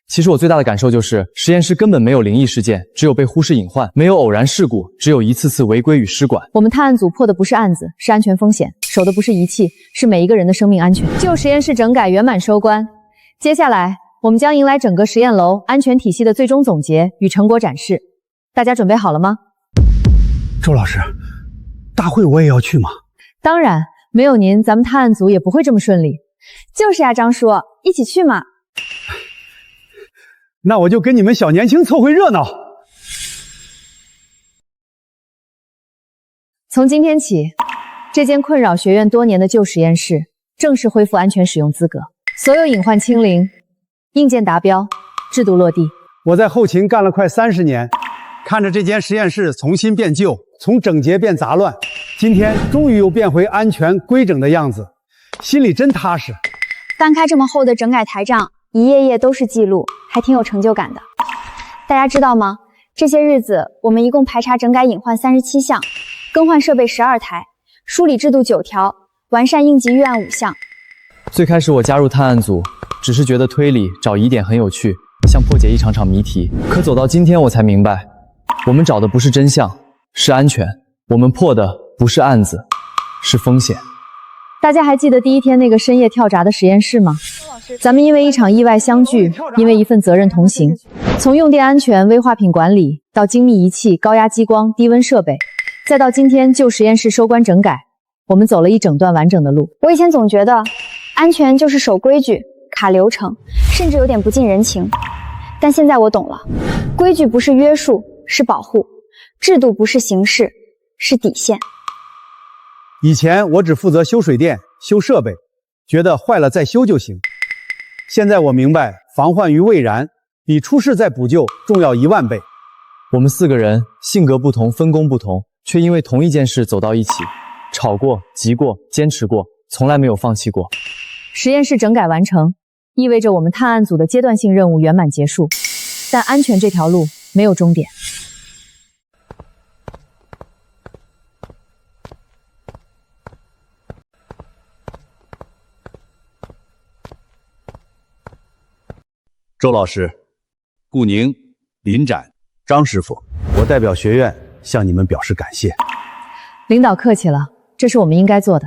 其实我最大的感受就是，实验室根本没有灵异事件，只有被忽视隐患；没有偶然事故，只有一次次违规与失管。我们探案组破的不是案子，是安全风险；守的不是仪器，是每一个人的生命安全。旧实验室整改圆满收官，接下来我们将迎来整个实验楼安全体系的最终总结与成果展示。大家准备好了吗？周老师，大会我也要去吗？当然，没有您，咱们探案组也不会这么顺利。就是呀，张叔，一起去嘛。那我就跟你们小年轻凑回热闹。从今天起，这间困扰学院多年的旧实验室正式恢复安全使用资格，所有隐患清零，硬件达标，制度落地。我在后勤干了快30年，看着这间实验室从新变旧，从整洁变杂乱，今天终于又变回安全规整的样子，心里真踏实。翻开这么厚的整改台账，一页页都是记录，还挺有成就感的。大家知道吗？这些日子我们一共排查整改隐患37项，更换设备12台，梳理制度9条，完善应急预案5项。最开始我加入探案组，只是觉得推理找疑点很有趣，像破解一场场谜题。可走到今天，我才明白，我们找的不是真相，是安全；我们破的不是案子，是风险。大家还记得第一天那个深夜跳闸的实验室吗？咱们因为一场意外相聚，因为一份责任同行。从用电安全、危化品管理到精密仪器、高压激光、低温设备，再到今天旧实验室收官整改，我们走了一整段完整的路。我以前总觉得安全就是守规矩、卡流程，甚至有点不近人情。但现在我懂了，规矩不是约束，是保护；制度不是形式，是底线。以前我只负责修水电、修设备，觉得坏了再修就行。现在我明白，防患于未然，比出事再补救重要10000倍。我们4个人性格不同，分工不同，却因为同一件事走到一起，吵过、急过、坚持过，从来没有放弃过。实验室整改完成，意味着我们探案组的阶段性任务圆满结束。但安全这条路没有终点。周老师、顾宁、林展、张师傅，我代表学院向你们表示感谢。领导客气了，这是我们应该做的。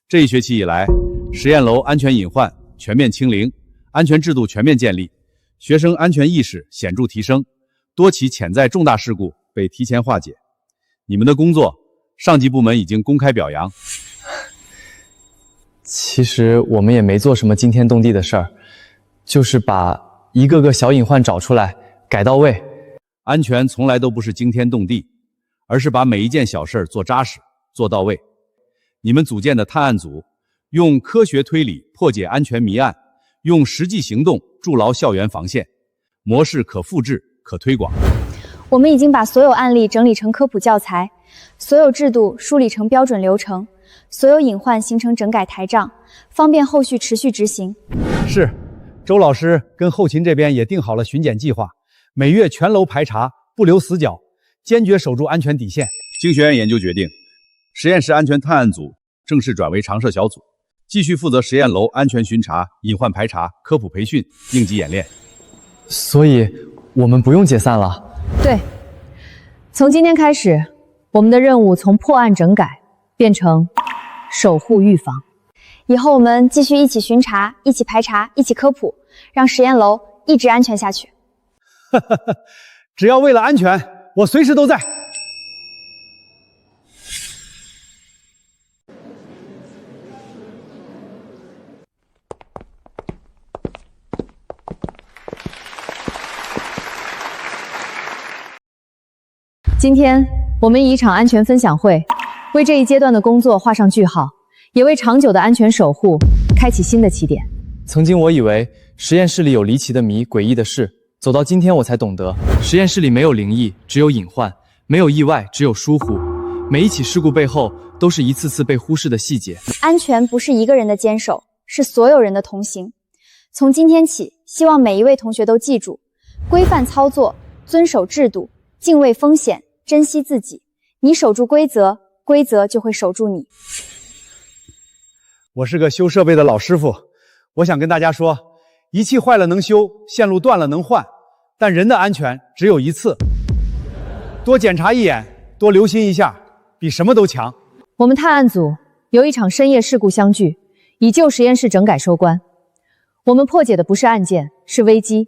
这一学期以来，实验楼安全隐患全面清零，安全制度全面建立，学生安全意识显著提升，多起潜在重大事故被提前化解。你们的工作，上级部门已经公开表扬。其实我们也没做什么惊天动地的事儿，就是把一个个小隐患找出来，改到位。安全从来都不是惊天动地，而是把每一件小事做扎实、做到位。你们组建的探案组，用科学推理破解安全谜案，用实际行动筑牢校园防线，模式可复制、可推广。我们已经把所有案例整理成科普教材，所有制度梳理成标准流程，所有隐患形成整改台账，方便后续持续执行。是。周老师跟后勤这边也定好了巡检计划，每月全楼排查，不留死角，坚决守住安全底线。经学院研究决定，实验室安全探案组正式转为常设小组，继续负责实验楼安全巡查、隐患排查、科普培训、应急演练。所以我们不用解散了。对，从今天开始，我们的任务从破案整改变成守护预防。以后我们继续一起巡查，一起排查，一起科普，让实验楼一直安全下去。只要为了安全，我随时都在。今天我们以一场安全分享会，为这一阶段的工作画上句号，也为长久的安全守护开启新的起点。曾经我以为实验室里有离奇的谜、诡异的事，走到今天我才懂得，实验室里没有灵异，只有隐患；没有意外，只有疏忽。每一起事故背后，都是一次次被忽视的细节。安全不是一个人的坚守，是所有人的同行。从今天起，希望每一位同学都记住：规范操作，遵守制度，敬畏风险，珍惜自己。你守住规则，规则就会守住你。我是个修设备的老师傅，我想跟大家说，仪器坏了能修，线路断了能换，但人的安全只有一次。多检查一眼，多留心一下，比什么都强。我们探案组由一场深夜事故相聚，以旧实验室整改收官。我们破解的不是案件，是危机；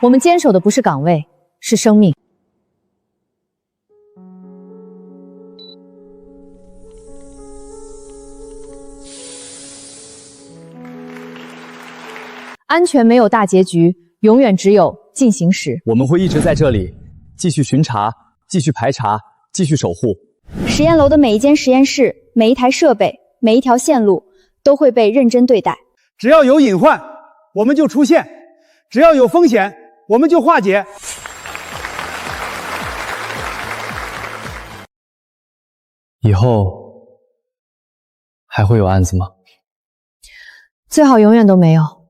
我们坚守的不是岗位，是生命。安全没有大结局，永远只有进行时。我们会一直在这里，继续巡查，继续排查，继续守护。实验楼的每一间实验室、每一台设备、每一条线路都会被认真对待。只要有隐患，我们就出现；只要有风险，我们就化解。以后还会有案子吗？最好永远都没有。